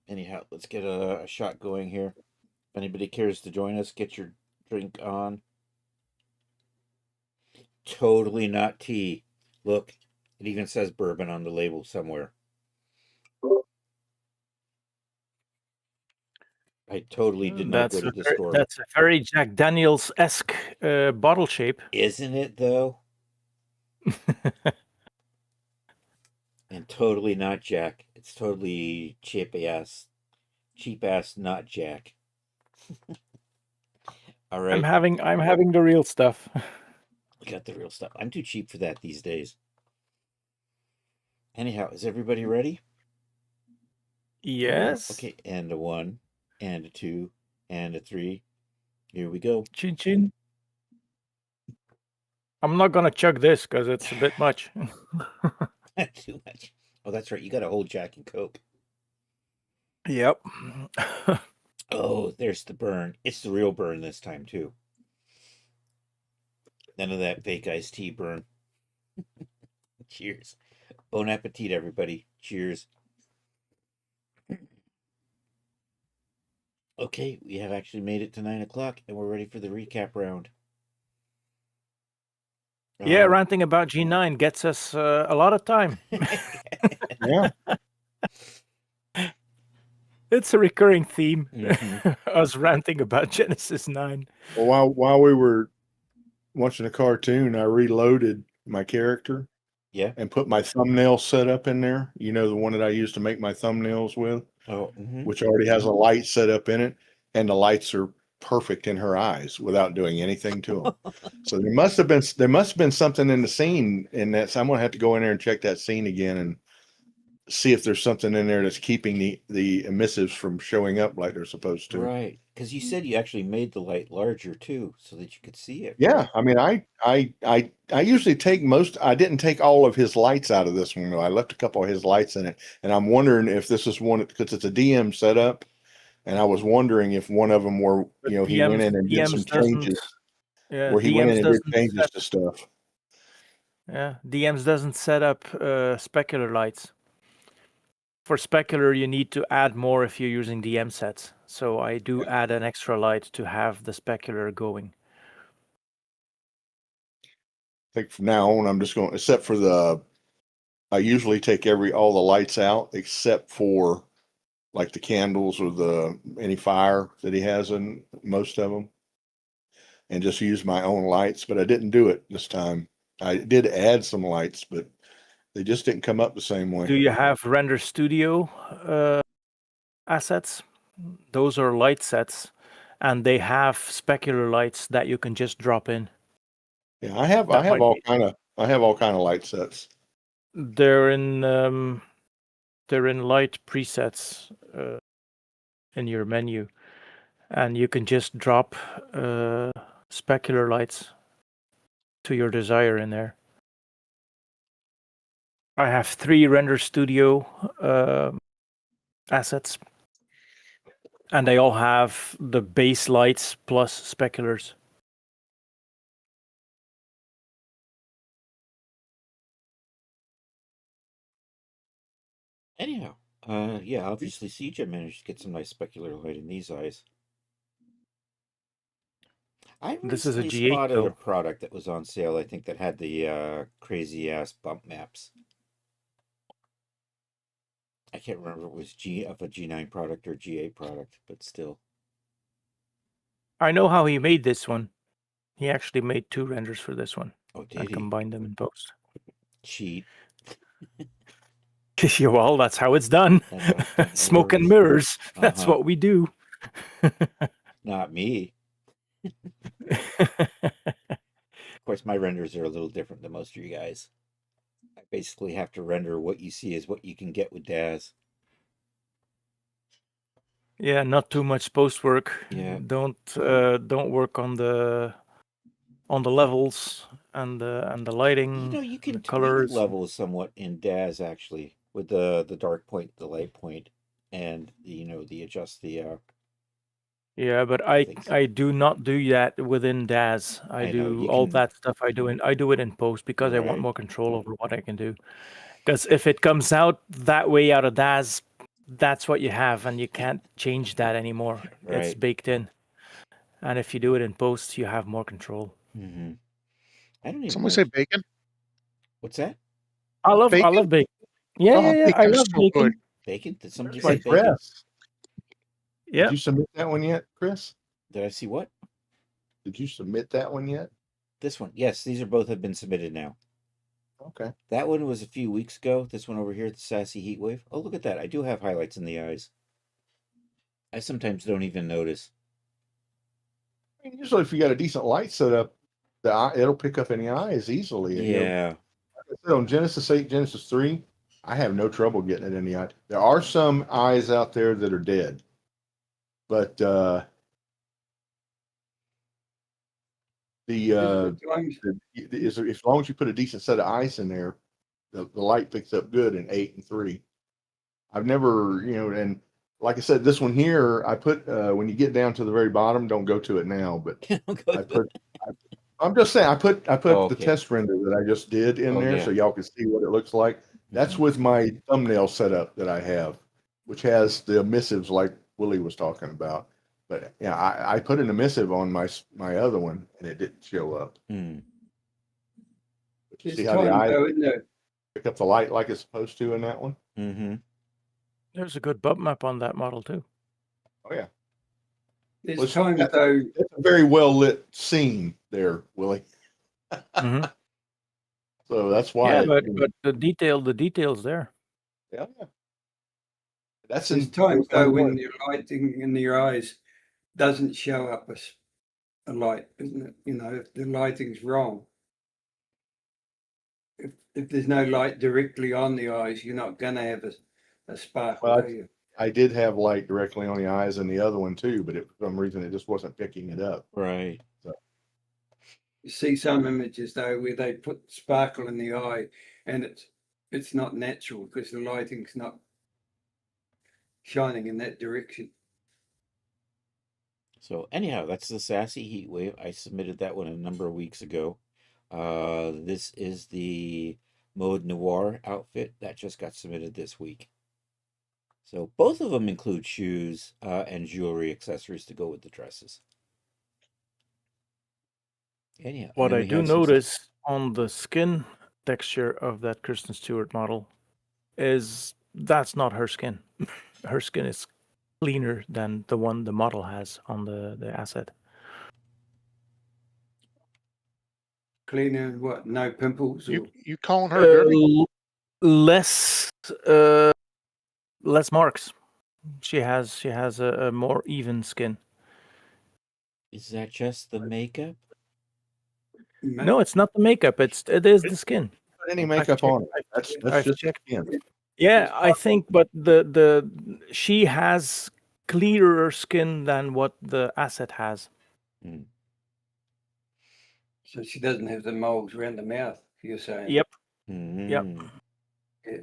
Anyhow, let's get a shot going here. If anybody cares to join us, get your drink on. Totally not tea. Look, it even says bourbon on the label somewhere. I totally did not go to the store. That's a very Jack Daniels-esque bottle shape. Isn't it, though? And totally not Jack. It's totally cheap ass, not Jack. All right. I'm having the real stuff. We got the real stuff. I'm too cheap for that these days. Anyhow, is everybody ready? Yes. Okay, and a 1, and a 2, and a 3. Here we go. Chin chin. I'm not gonna chug this because it's a bit much. Too much. Oh, that's right. You got a whole Jack and Coke. Yep. Oh, there's the burn. It's the real burn this time, too. None of that fake iced tea burn. Cheers. Bon appetit, everybody. Cheers. Okay, we have actually made it to 9 o'clock, and we're ready for the recap round. Yeah, ranting about G9 gets us a lot of time. Yeah. It's a recurring theme. Mhm. Us ranting about Genesis 9. Well, while we were watching a cartoon, I reloaded my character. Yeah. And put my thumbnail set up in there. You know, the one that I use to make my thumbnails with, Oh, which already has a light set up in it, and the lights are perfect in her eyes without doing anything to them. So there must have been something in the scene in that. So I'm gonna have to go in there and check that scene again and see if there's something in there that's keeping the emissives from showing up like they're supposed to. Right, because you said you actually made the light larger too, so that you could see it. Yeah, I mean, I usually take I didn't take all of his lights out of this one though. I left a couple of his lights in it, and I'm wondering if this is one because it's a DM setup, and I was wondering if one of them were, you know, he went in and did some changes. Yeah, Where he went in and did doesn't changes set- to stuff. Yeah, DMs doesn't set up specular lights. For specular, you need to add more if you're using DM sets. So I do add an extra light to have the specular going. I think from now on, I'm just going, except for I usually take all the lights out except for like the candles or any fire that he has in most of them, and just use my own lights. But I didn't do it this time. I did add some lights, but they just didn't come up the same way. Do you have Render Studio assets? Those are light sets, and they have specular lights that you can just drop in. Yeah, I have all kind of light sets. They're in light presets in your menu, and you can just drop specular lights to your desire in there. I have 3 Render Studio assets, and they all have the base lights plus speculars. Anyhow, yeah, obviously CJ managed to get some nice specular light in these eyes. I This is a recently G8 spotted a though. product that was on sale, I think, that had the crazy ass bump maps. I can't remember if it was a G9 product or G8 product, but still. I know how he made this one. He actually made 2 renders for this one Oh, and did he? combined them in post. Cheat. Yeah, well, that's how it's done. That's how it's done. It Smoke and works. mirrors. That's Uh-huh. what we do. Not me. Of course, my renders are a little different than most of you guys. I basically have to render what you see is what you can get with DAZ. Yeah, not too much post work. Yeah. Don't work on the levels and the lighting. You know, you can the tweak colors. levels somewhat in DAZ actually, with the dark point, the light point, and the adjust the Yeah, but things. I do not do that within DAZ. I I know, do you all can- that stuff. I do it in post because I want Right. more control over what I can do. Because if it comes out that way out of DAZ, that's what you have, and you can't change that anymore. It's Right. baked in. And if you do it in post, you have more control. Mm-hmm. I don't even Someone know. say bacon? What's that? I love Bacon? bacon. Yeah, Oh, yeah, I bacon is love so bacon. good. Bacon? Did somebody That's my say bacon? press. Yeah. Did you submit that one yet, Chris? Did I see what? Did you submit that one yet? This one. Yes, these are both have been submitted now. Okay. That one was a few weeks ago. This one over here, the Sassy Heatwave. Oh, look at that. I do have highlights in the eyes. I sometimes don't even notice. I mean, usually, if you got a decent light set up, it'll pick up any eyes easily. And, Yeah. like I said, on Genesis 8, Genesis 3, I have no trouble getting it in the eye. There are some eyes out there that are dead, but as long as you put a decent set of eyes in there, the light picks up good in 8 and 3. I've never, and like I said, this one here, I put when you get down to the very bottom, don't go to it now, but I'm just saying, I put Oh, the okay. test render that I just did in Oh, there yeah. so y'all can see what it looks like. That's Mhm. with my thumbnail setup that I have, which has the emissives like Willie was talking about. But yeah, I put an emissive on my other one and it didn't show up. Mm. But you It's see how the time eyes though, isn't it? pick up the light like it's supposed to in that one? Mm-hmm. There's a good bump map on that model too. Oh yeah. It's Well, time that's- though. It's a very well lit scene there, Willie. Mhm. So that's why. Yeah, but the details there. Yeah. That's There's times though when your lighting in your eyes doesn't show up as a light, isn't it? If the lighting's wrong. If there's no light directly on the eyes, you're not gonna have a sparkle, Well, are you? I did have light directly on the eyes and the other one too, but for some reason it just wasn't picking it up. Right. You see some images though where they put sparkle in the eye and it's not natural because the lighting's not shining in that direction. So anyhow, that's the Sassy Heatwave. I submitted that one a number of weeks ago. This is the Mode Noir outfit that just got submitted this week. So both of them include shoes and jewelry accessories to go with the dresses. Anyhow, and What then I we do have some- notice on the skin texture of that Kristen Stewart model is that's not her skin. Her skin is cleaner than the one the model has on the asset. Cleaner and what? No pimples or You calling her dirty? Less less marks. She has a more even skin. Is that just the makeup? No, it's not the makeup. It is the skin. Put any makeup on it. That's I've just checked. skin. Yeah, I think, but the she has clearer skin than what the asset has. so she doesn't have the moles around the mouth, you're saying? Yep. Mm. Yeah.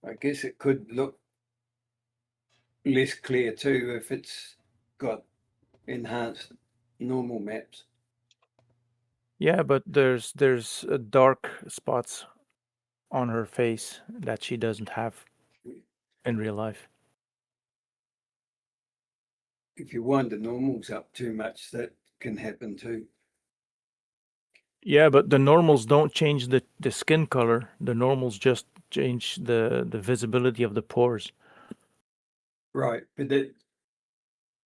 I guess it could look less clear too if it's got enhanced normal maps. Yeah, but there's dark spots on her face that she doesn't have in real life. If you wind the normals up too much, that can happen too. Yeah, but the normals don't change the skin color. The normals just change the visibility of the pores. Right, but they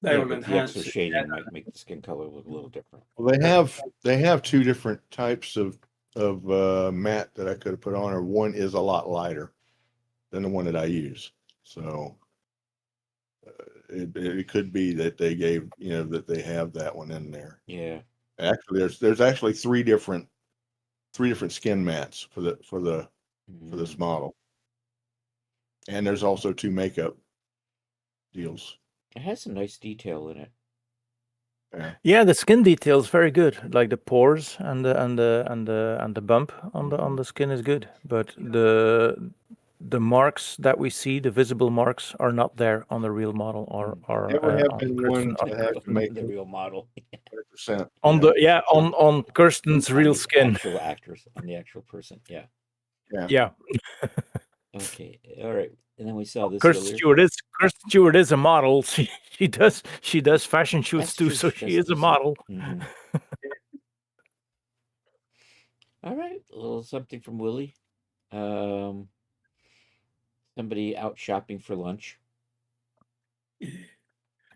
Yeah, will but the enhance extra it. shading might make the skin color look a little different. Well, they have two different types of mat that I could have put on, or one is a lot lighter than the one that I use. So it could be that they gave, that they have that one in there. Yeah. Actually, there's actually three different skin mats for this model, and there's also two makeup deals. It has some nice detail in it. Yeah, the skin detail is very good. Like the pores and the bump on the skin is good, but the marks that we see, the visible marks, are not there on the real model or Never have on been Kirsten- one to have to make the real model. 100%. on the on Kirsten's On real the skin. Actual actress, on the actual person. Yeah. Yeah, Okay. All right. And then we saw this Kirsten earlier. Stewart is a model. She does fashion shoots That's too, true, so she she does is do a some- model. Mhm. All right. A little something from Willie. Somebody out shopping for lunch.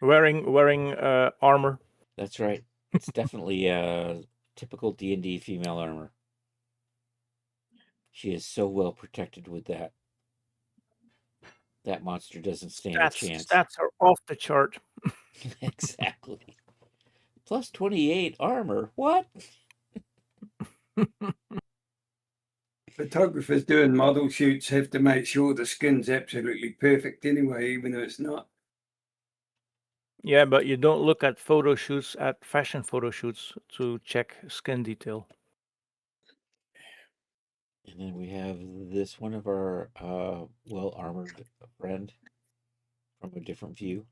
Wearing armor. That's right. It's definitely typical D&D female armor. She is so well protected with that. That monster doesn't stand a chance. Stats are off the chart. Exactly. Plus 28 armor. What? Photographers doing model shoots have to make sure the skin's absolutely perfect anyway, even though it's not. Yeah, but you don't look at photo shoots, at fashion photo shoots, to check skin detail. And then we have this one of our well-armored friend from a different view.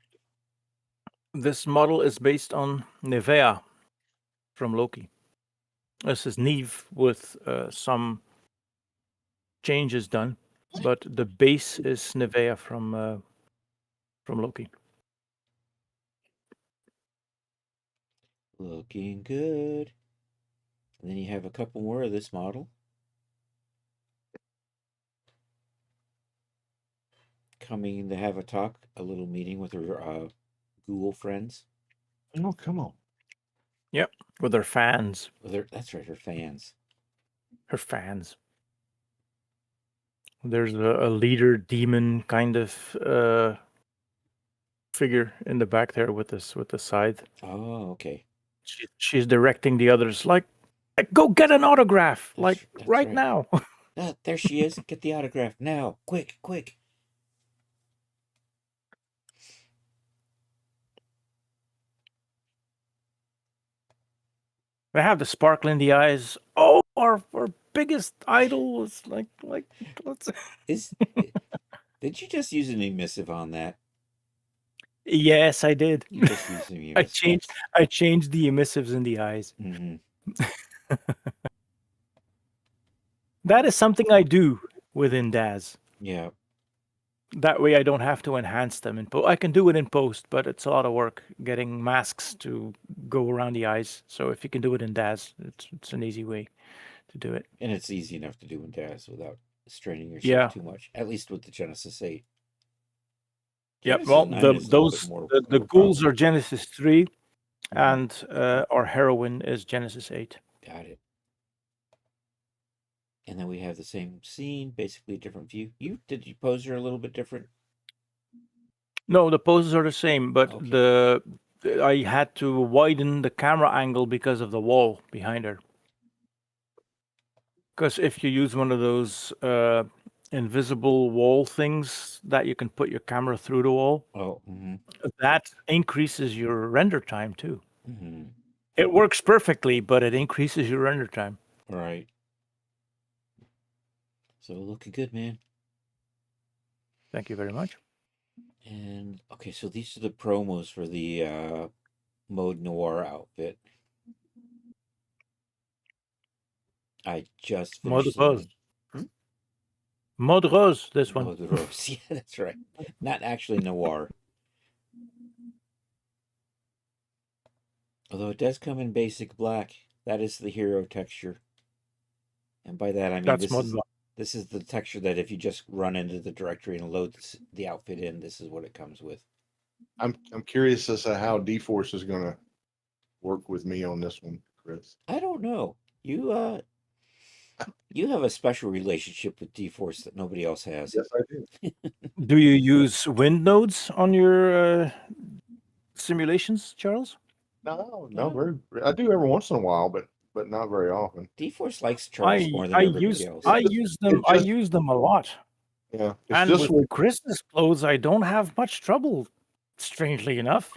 This model is based on Nevea from Loki. This is Neve with some changes done, but the base is Nevea from Loki. Looking good. And then you have a couple more of this model. Coming to have a little meeting with her Google friends. Oh, come on. Yep, with her fans. That's right, her fans. Her fans. There's a leader demon kind of figure in the back there with the scythe. Oh, okay. She's directing the others like go get an autograph, That's right right. now. There she is. Get the autograph now. Quick, quick. They have the sparkle in the eyes. Oh, our biggest idol was like let's. Did you just use an emissive on that? Yes, I did. You just used an emissive. I changed the emissives in the eyes. Mm-hmm. That is something I do within Daz. Yeah. That way I don't have to enhance them in post. I can do it in post, but it's a lot of work getting masks to go around the eyes. So if you can do it in Daz, it's an easy way to do it. And it's easy enough to do in Daz without straining yourself too much. At least with the Genesis 8. Yep. Genesis Well, 9 is a little bit more ghouls are Genesis 3, Mhm. and our heroine is Genesis 8. Got it. And then we have the same scene, basically a different view. Did you pose her a little bit different? No, the poses are the same, but Okay. I had to widen the camera angle because of the wall behind her. Because if you use one of those invisible wall things that you can put your camera through the wall, Oh, mm-hmm. that increases your render time too. Mm-hmm. It works perfectly, but it increases your render time. Right. So looking good, man. Thank you very much. And okay, so these are the promos for the Mode Noir outfit. I just Mode finished Rose. seeing Mode Rose, this one. Mode Rose. Yeah, that's right. Not actually Noir. Although it does come in basic black. That is the hero texture. And by that I mean That's mod block. this is the texture that if you just run into the directory and load the outfit in, this is what it comes with. I'm curious as to how D-Force is going to work with me on this one, Chris. I don't know. You have a special relationship with D-Force that nobody else has. Yes, I do. Do you use wind nodes on your simulations, Charles? No, No. I do every once in a while, but not very often. D-Force likes Charles more than everybody else. I use them. I use them a lot. Yeah, it's And just with Chris's clothes, I don't have much trouble. Strangely enough.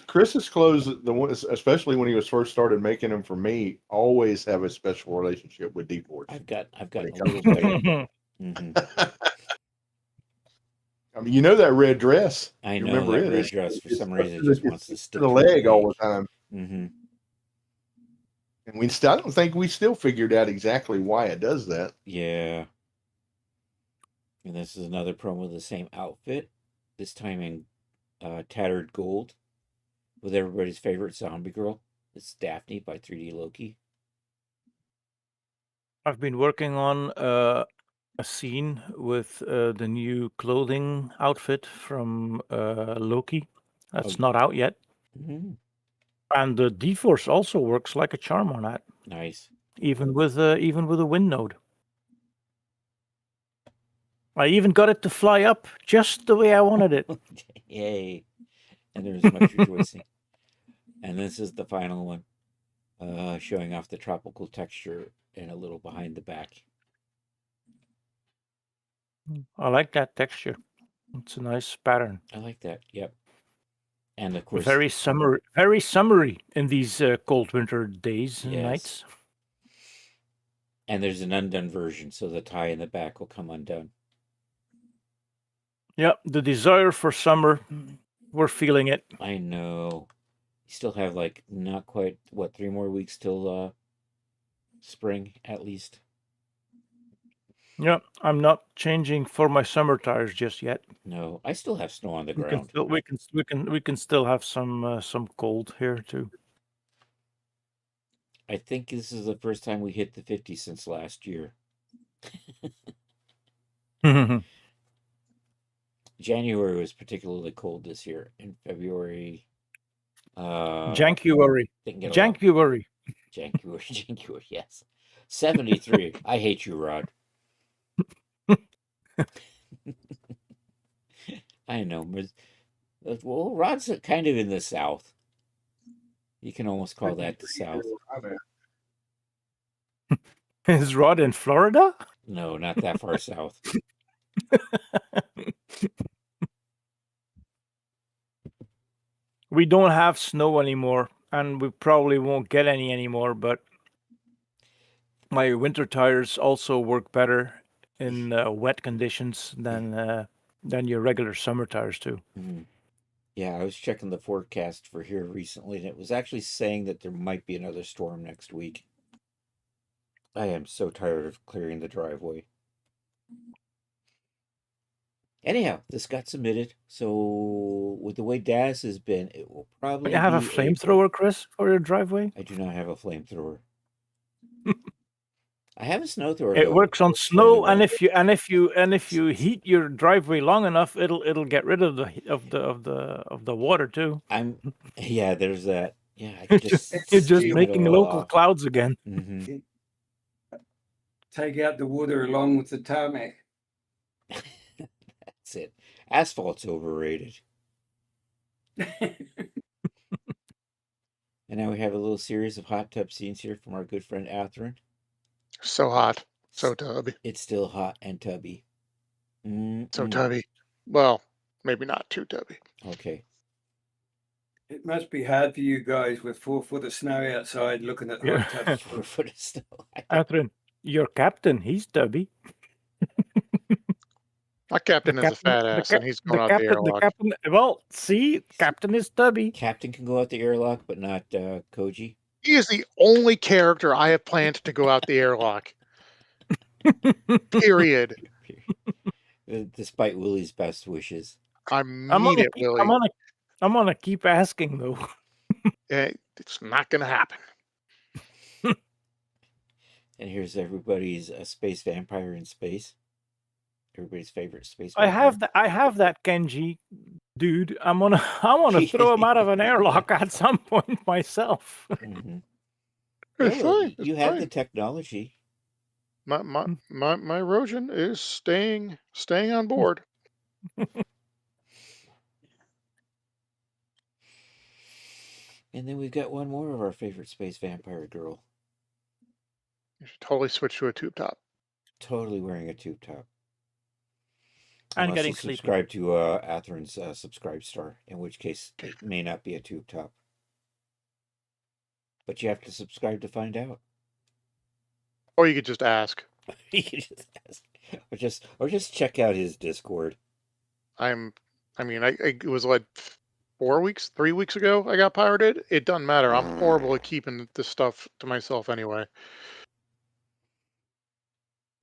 Chris's clothes, the ones, especially when he was first started making them for me, always have a special relationship with D-Force. I've got When a it comes little to better. Mhm. I mean, you know that red dress. I You know remember that it. red It's- dress for it's some stuck reason to just the- wants to it's stick to the to leg all the time. Mm-hmm. And I don't think we still figured out exactly why it does that. Yeah. And this is another promo of the same outfit, this time in tattered gold, with everybody's favorite zombie girl. It's Daphne by 3D Loki. I've been working on a scene with the new clothing outfit from Loki. That's Oh. not out yet. Mm-hmm. And the D-Force also works like a charm on that, Nice. even with a wind node. I even got it to fly up just the way I wanted it. Yay. And there's much rejoicing. And this is the final one, showing off the tropical texture and a little behind the back. I like that texture. It's a nice pattern. I like that. Yep. And of course, Very summery in these cold winter days and Yes. nights. and there's an undone version, so the tie in the back will come undone. Yeah, the desire for summer, we're feeling it. I know. You still have like not quite 3 more weeks till spring at least. Yeah, I'm not changing for my summer tires just yet. No, I still have snow on the We can ground. still we can still have some cold here too. I think this is the first time we hit the 50 since last year. January was particularly cold this year. In February, January. didn't get a lot. January. January, yes. 73. I hate you, Rod. I know. Well, Rod's kind of in the South. You can almost call that the South. Is Rod in Florida? No, not that far south. We don't have snow anymore, and we probably won't get any anymore, but my winter tires also work better in wet conditions than your regular summer tires too. Mhm. Yeah, I was checking the forecast for here recently, and it was actually saying that there might be another storm next week. I am so tired of clearing the driveway. Anyhow, this got submitted, so with the way DAS has been, it will probably You have a be April. flamethrower, Chris, for your driveway? I do not have a flamethrower. I have a snow thrower. It though. works on snow, Really and well. if you heat your driveway long enough, it'll get rid of the water too. Yeah, there's that. Yeah, I can just You're just steam it making all local off. clouds again. Mm-hmm. Take out the water along with the tarmac. That's it. Asphalt's overrated. And now we have a little series of hot tub scenes here from our good friend Atherin. So hot, so tubby, It's still hot and tubby. so tubby. Well, maybe not too tubby. Okay. It must be hard for you guys with 4 foot of snow outside looking at Yeah. hot tubs. 4 foot of snow. Catherine, your captain, he's tubby. My captain is a fat ass, and he's going out the airlock. captain. Well, see, captain is tubby. Captain can go out the airlock, but not Koji. He is the only character I have planned to go out the airlock. Period. Despite Willie's best wishes. I I'm mean gonna it, Willie. I'm gonna keep asking though. It's not going to happen. And here's everybody's space vampire in space. Everybody's favorite space I vampire. have that Kenji dude. I wanna throw him out of an airlock at some point myself. Mhm. It's Yeah, well, fine. you It's have fine. the technology. My Rojan is staying on board. And then we've got one more of our favorite space vampire girl, You should totally switch to a tube top. totally wearing a tube top. And Unless getting you sleepy. subscribe to Atherin's Subscribe Star, in which case it may not be a tube top. But you have to subscribe to find out. Or you could just ask. You can just ask. Or just check out his Discord. It was like 3 weeks ago I got pirated. It doesn't matter. I'm horrible at keeping this stuff to myself anyway.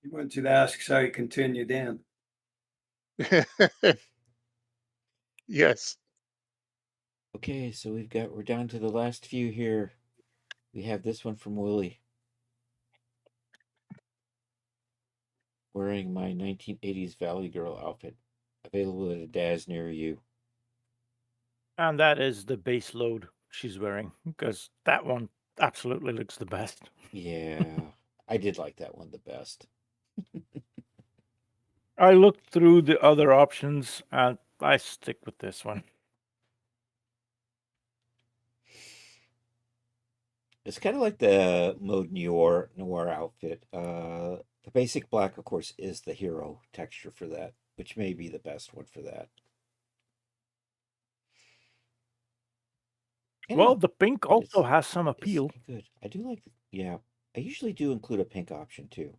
You want you to ask so you can turn you down. Yes. Okay, so we're down to the last few here. We have this one from Willie. Wearing my 1980s Valley Girl outfit. Available at a Daz near you. And that is the base load she's wearing, because that one absolutely looks the best. Yeah, I did like that one the best. I looked through the other options and I stick with this one. It's kind of like the Mode Noir outfit. The basic black, of course, is the hero texture for that, which may be the best one for that. Well, the pink also it's- has some It's appeal. good. I do like. Yeah, I usually do include a pink option too.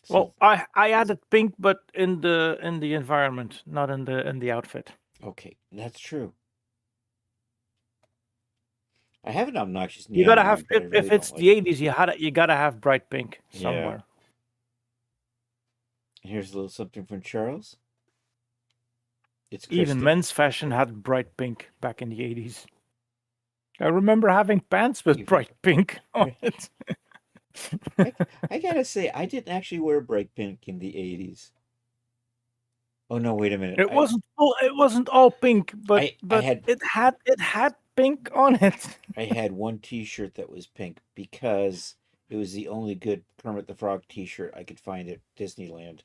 So, Well, I added pink, but in the environment, not in the outfit. okay, that's true. I have an obnoxious neon. You gotta one, have but I really if it's don't the like it. 80s, you gotta have bright pink Yeah. somewhere. And here's a little something from Charles. It's Even Kristen. men's fashion had bright pink back in the 80s. I remember having pants with You- bright pink on it. I gotta say, I didn't actually wear bright pink in the 80s. Oh no! Wait a minute. It wasn't all pink, but I had- it had pink on it. I had one T-shirt that was pink because it was the only good Kermit the Frog T-shirt I could find at Disneyland.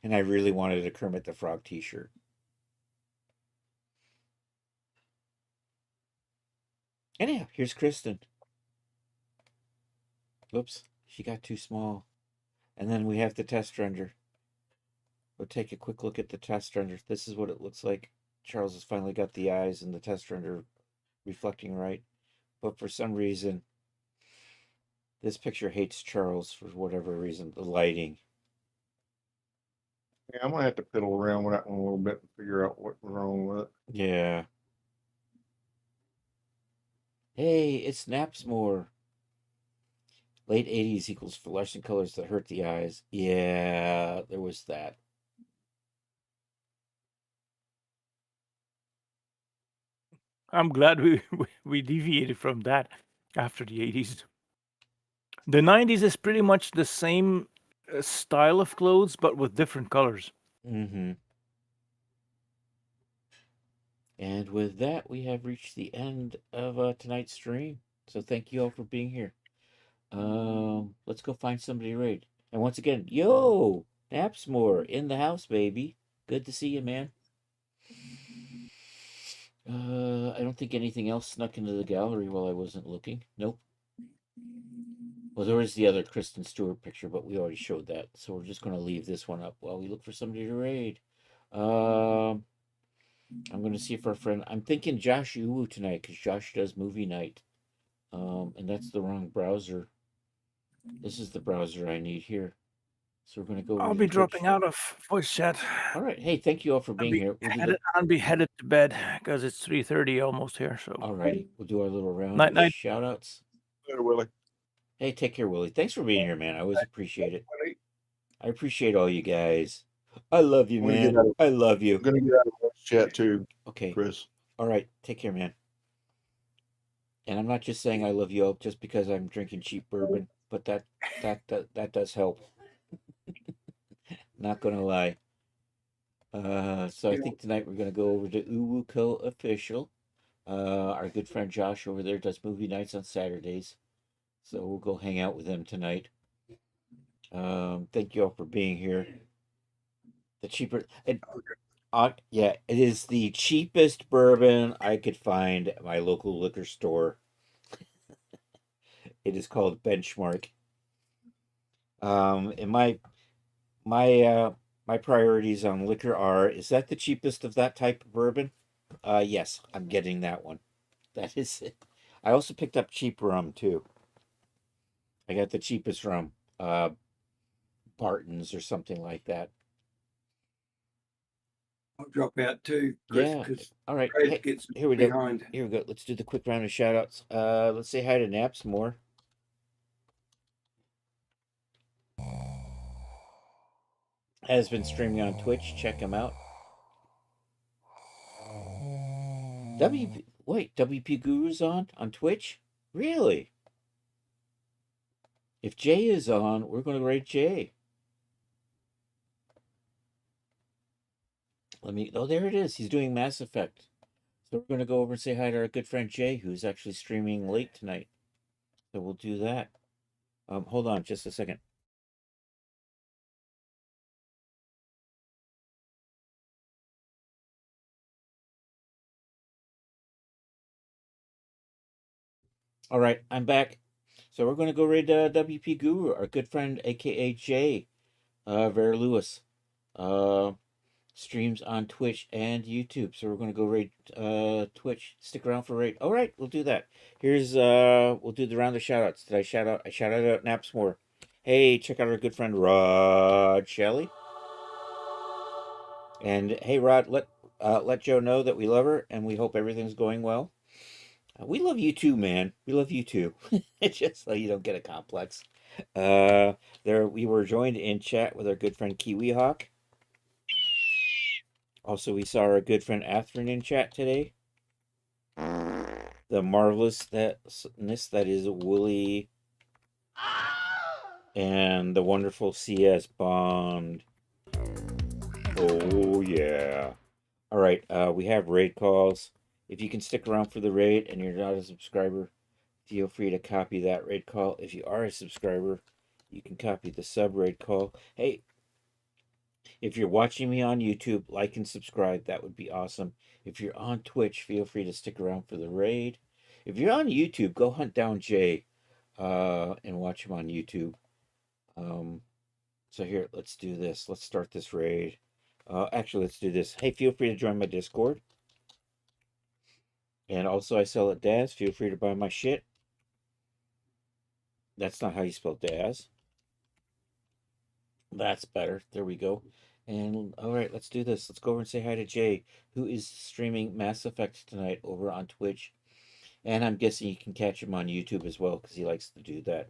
And I really wanted a Kermit the Frog T-shirt. Anyhow, here's Kristen. Whoops, she got too small. And then we have the test render. We'll take a quick look at the test render. This is what it looks like. Charles has finally got the eyes and the test render reflecting right. But for some reason, this picture hates Charles for whatever reason. The lighting. Yeah, I'm gonna have to fiddle around with that one a little bit and figure out what's wrong with it. Yeah. Hey, it's Napsmore. Late 80s equals fluorescent colors that hurt the eyes. Yeah, there was that. I'm glad we deviated from that after the 80s. The 90s is pretty much the same style of clothes, but with different colors. Mm-hmm. And with that, we have reached the end of tonight's stream. So thank you all for being here. Let's go find somebody to raid. And once again, yo, Napsmore in the house, baby. Good to see you, man. I don't think anything else snuck into the gallery while I wasn't looking. Nope. Well, there is the other Kristen Stewart picture, but we already showed that. So we're just going to leave this one up while we look for somebody to raid. I'm going to see if our friend... I'm thinking Josh Uwu tonight, because Josh does movie night. And that's the wrong browser. This is the browser I need here. So we're going to go... I'll over be to dropping Twitch. out of voice chat. All right. Hey, thank you all for being here. We'll do I'll be headed to bed because it's 3:30 almost here. So All righty. We'll do our little round Night, of night. shout-outs. Later, Willie. Hey, take care, Willie. Thanks for being here, man. I always appreciate it. Willie. I appreciate all you guys. I love you, I'm gonna get man. out of, I love you. I'm gonna get out of voice chat too, Okay. Chris. All right. Take care, man. And I'm not just saying I love you just because I'm drinking cheap bourbon, but that does help. Not gonna lie. So I think tonight we're gonna go over to Uwuko Official. Our good friend Josh over there does movie nights on Saturdays, so we'll go hang out with him tonight. Thank you all for being here. The cheaper, yeah, it is the cheapest bourbon I could find at my local liquor store. It is called Benchmark. And my priorities on liquor are: is that the cheapest of that type of bourbon? Yes, I'm getting that one. That is it. I also picked up cheap rum too. I got the cheapest rum, Barton's or something like that. I'll drop out too, Chris, Yeah. because All right. Craig Hey, gets here we go. behind. Here we go. Let's do the quick round of shout outs. Let's say hi to Napsmore. Has been streaming on Twitch. Check him out. WP Guru's on Twitch? Really? If Jay is on, we're going to raid Jay. Oh, there it is. He's doing Mass Effect. So we're going to go over and say hi to our good friend Jay, who's actually streaming late tonight. So we'll do that. Hold on just a second. All right, I'm back. So we're going to go raid WP Guru, our good friend, aka Jay, Vera Lewis. Streams on Twitch and YouTube. So we're going to go raid Twitch. Stick around for raid. All right, we'll do that. Here's we'll do the round of shout outs. Did I shout out? I shouted out Napsmore. Hey, check out our good friend Rod Shelley. And hey, Rod, let Joe know that we love her and we hope everything's going well. We love you too, man. We love you too. Just so you don't get a complex. There we were joined in chat with our good friend Kiwi Hawk. Also, we saw our good friend Atherin in chat today. The marvelousness that is Wooly. And the wonderful CS Bond. Oh, yeah. All right, we have raid calls. If you can stick around for the raid and you're not a subscriber, feel free to copy that raid call. If you are a subscriber, you can copy the sub raid call. Hey, if you're watching me on YouTube, like and subscribe. That would be awesome. If you're on Twitch, feel free to stick around for the raid. If you're on YouTube, go hunt down Jay and watch him on YouTube. So here, let's do this. Let's start this raid. Actually, let's do this. Hey, feel free to join my Discord. And also, I sell at Daz. Feel free to buy my shit. That's not how you spell Daz. That's better. There we go. And all right, let's do this. Let's go over and say hi to Jay, who is streaming Mass Effect tonight over on Twitch. And I'm guessing you can catch him on YouTube as well because he likes to do that.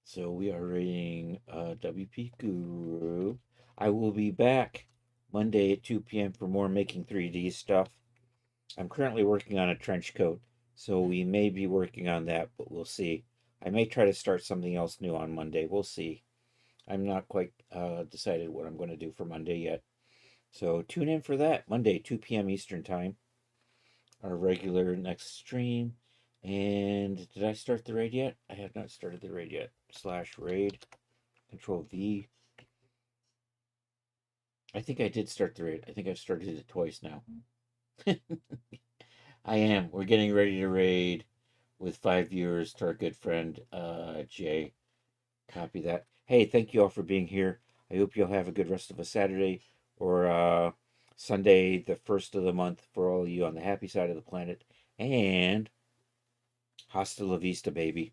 So we are rating WP Guru. I will be back Monday at 2 p.m. for more Making 3D stuff. I'm currently working on a trench coat, so we may be working on that, but we'll see. I may try to start something else new on Monday. We'll see. I'm not quite decided what I'm going to do for Monday yet. So tune in for that. Monday, 2 p.m. Eastern Time. Our regular next stream. And did I start the raid yet? I have not started the raid yet. /raid. Control V. I think I did start the raid. I think I've started it twice now. I am. We're getting ready to raid with 5 viewers to our good friend Jay. Copy that. Hey, thank you all for being here. I hope you'll have a good rest of a Saturday or Sunday, the first of the month, for all of you on the happy side of the planet. And hasta la vista, baby.